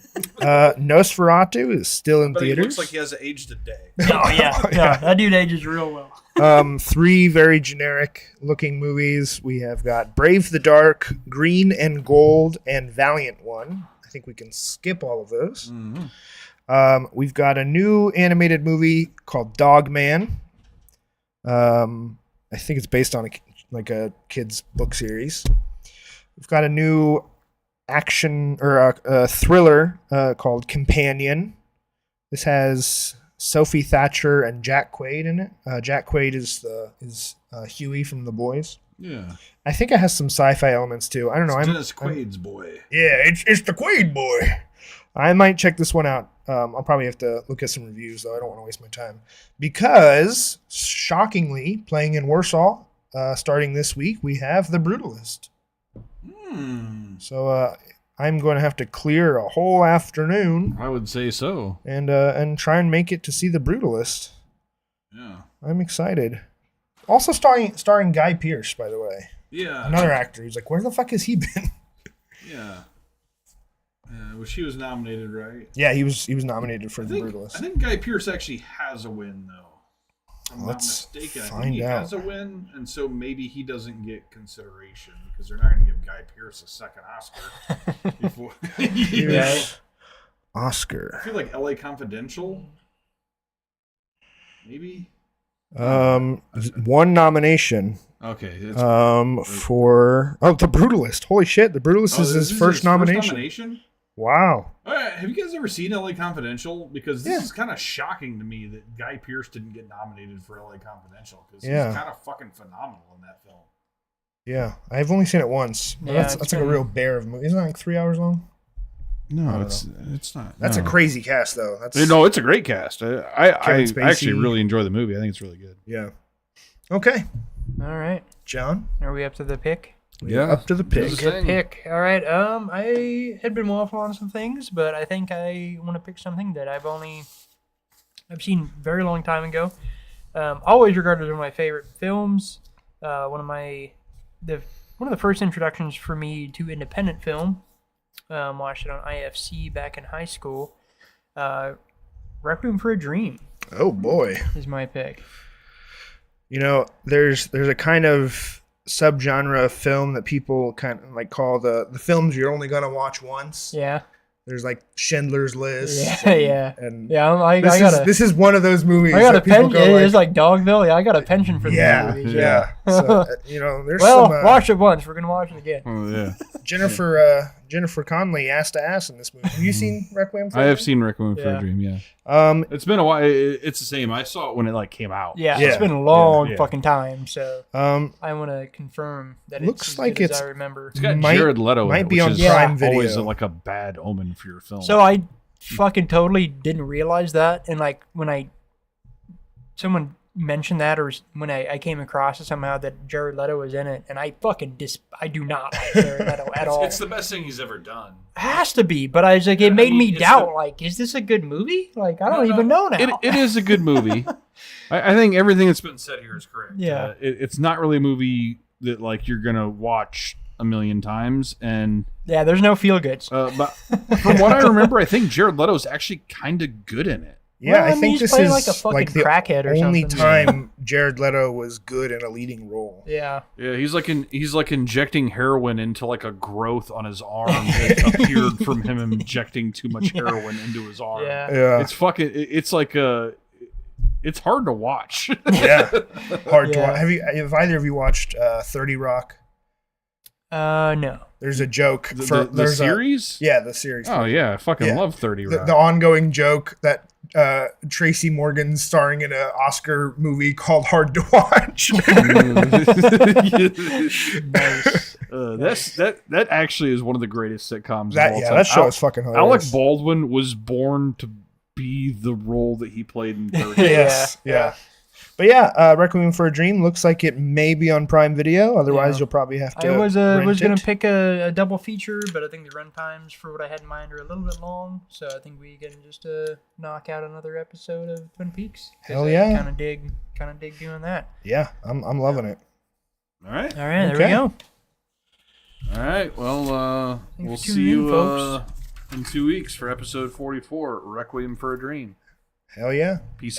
Nosferatu is still in But he theaters. looks like he hasn't aged a day. Oh yeah, that dude ages real well. 3 very generic looking movies. We have got Brave the Dark, Green and Gold, and Valiant One. I think we can skip all of those. We've got a new animated movie called Dog Man. I think it's based on a kid's book series. We've got a new action or a thriller called Companion. This has Sophie Thatcher and Jack Quaid in it. Jack Quaid is Huey from The Boys. Yeah. I think it has some sci-fi elements too. I don't know. Dennis Quaid's boy. Yeah, it's the Quaid boy. I might check this one out. I'll probably have to look at some reviews though. I don't want to waste my time because, shockingly, playing in Warsaw, starting this week, we have The Brutalist. So I'm going to have to clear a whole afternoon I would say so. and try and make it to see The Brutalist. Yeah. I'm excited. Also starring Guy Pearce, by the way. Yeah. Another actor. He's like, where the fuck has he been? Yeah. Well, she was nominated, right? Yeah, he was nominated for I The think, Brutalist. I think Guy Pearce actually has a win, though. If I'm not Let's mistaken. I find think he out. has a win, and so maybe he doesn't get consideration because they're not going to give Guy Pearce a second Oscar. Before. Here's Oscar. I feel like L.A. Confidential. Maybe. One nomination. Okay. For The Brutalist. Holy shit, The Brutalist is his first nomination. Wow. Have you guys ever seen LA Confidential? Because this Yeah. is kind of shocking to me that Guy Pearce didn't get nominated for LA Confidential because Yeah. he's kind of fucking phenomenal in that film. Yeah, I've only seen it once. But Yeah, that's like a real bear of a movie. Isn't that like 3 hours long? No, it's not. That's a crazy cast, though. That's No, it's a great cast. I Spacey. actually really enjoy the movie. I think it's really good. Yeah. Okay, All right. John. Are we up to the pick? Yeah, Up to the pick. This is- Good Thing. pick. All right. I had been waffling on some things, but I think I want to pick something that I've seen very long time ago. Always regarded as one of my favorite films. One of the first introductions for me to independent film. Watched it on IFC back in high school. Requiem for a Dream Oh boy. is my pick. You know, there's a kind of subgenre of film that people kind of like call the films you're only gonna watch once. Yeah. There's like Schindler's List. Yeah. And Yeah. I got this is one of those movies. I got a that people pension. go It's like Dogville. Yeah, I got a pension for these yeah, movies. yeah. So you know, there's Well, some watch it once. We're gonna watch it again. Oh yeah, Jennifer Connelly ass to ass in this movie. Have you seen Requiem for a I have Dream? seen Requiem for Yeah. a Dream. Yeah, It's been a while. It's the same. I saw it when it like came out. Yeah, Yeah. it's been a long Yeah. fucking time, so um I want to confirm that Looks it's as like good it's- as I remember. It's got Might- Jared Leto. might in it, be which on is Prime Video. always like a bad omen for your film. So I fucking totally didn't realize that, and like when someone mentioned that, or when I came across it somehow that Jared Leto was in it, and I do not like Jared Leto at all. It's the best thing he's ever done. Has to be, but I was like, it made mean, me it's doubt. the- Like, is this a good movie? Like, I don't even know now. It is a good movie. I think everything that's been said here is correct. Yeah. It's not really a movie that like you're gonna watch a million times, and Yeah, there's no feel goods. but from what I remember, I think Jared Leto's actually kind of good in it. yeah, Well, I mean, think he's this playing is like a fucking the crackhead or only something. time Jared Leto was good in a leading role. Yeah. Yeah, he's like injecting heroin into like a growth on his arm that appeared from him injecting too much heroin into his arm. Yeah. Yeah, It's fucking. It's like it's hard to watch. yeah, hard to Yeah. watch. Have either of you watched 30 Rock? No. There's a joke The there's series? the series. Oh yeah, I fucking Yeah. love 30 The, Rock. the ongoing joke that Tracy Morgan's starring in an Oscar movie called Hard to Watch. Nice. That actually is one of the greatest sitcoms of all time. that show is fucking Alec hilarious. Baldwin was born to be the role that he played in 30. Yes, yeah. But yeah, Requiem for a Dream looks like it may be on Prime Video. Otherwise, Yeah. to I was rent gonna it. pick a double feature, but I think the run times for what I had in mind are a little bit long. So I think we can just knock out another episode of Twin Peaks. 'Cause Hell I yeah. Kind of dig doing that. Yeah, I'm loving it. All right. All right, there Okay. we go. All right. Well, Thanks we'll for see tuning in, you folks. in 2 weeks for episode 44, Requiem for a Dream. Hell yeah. Peace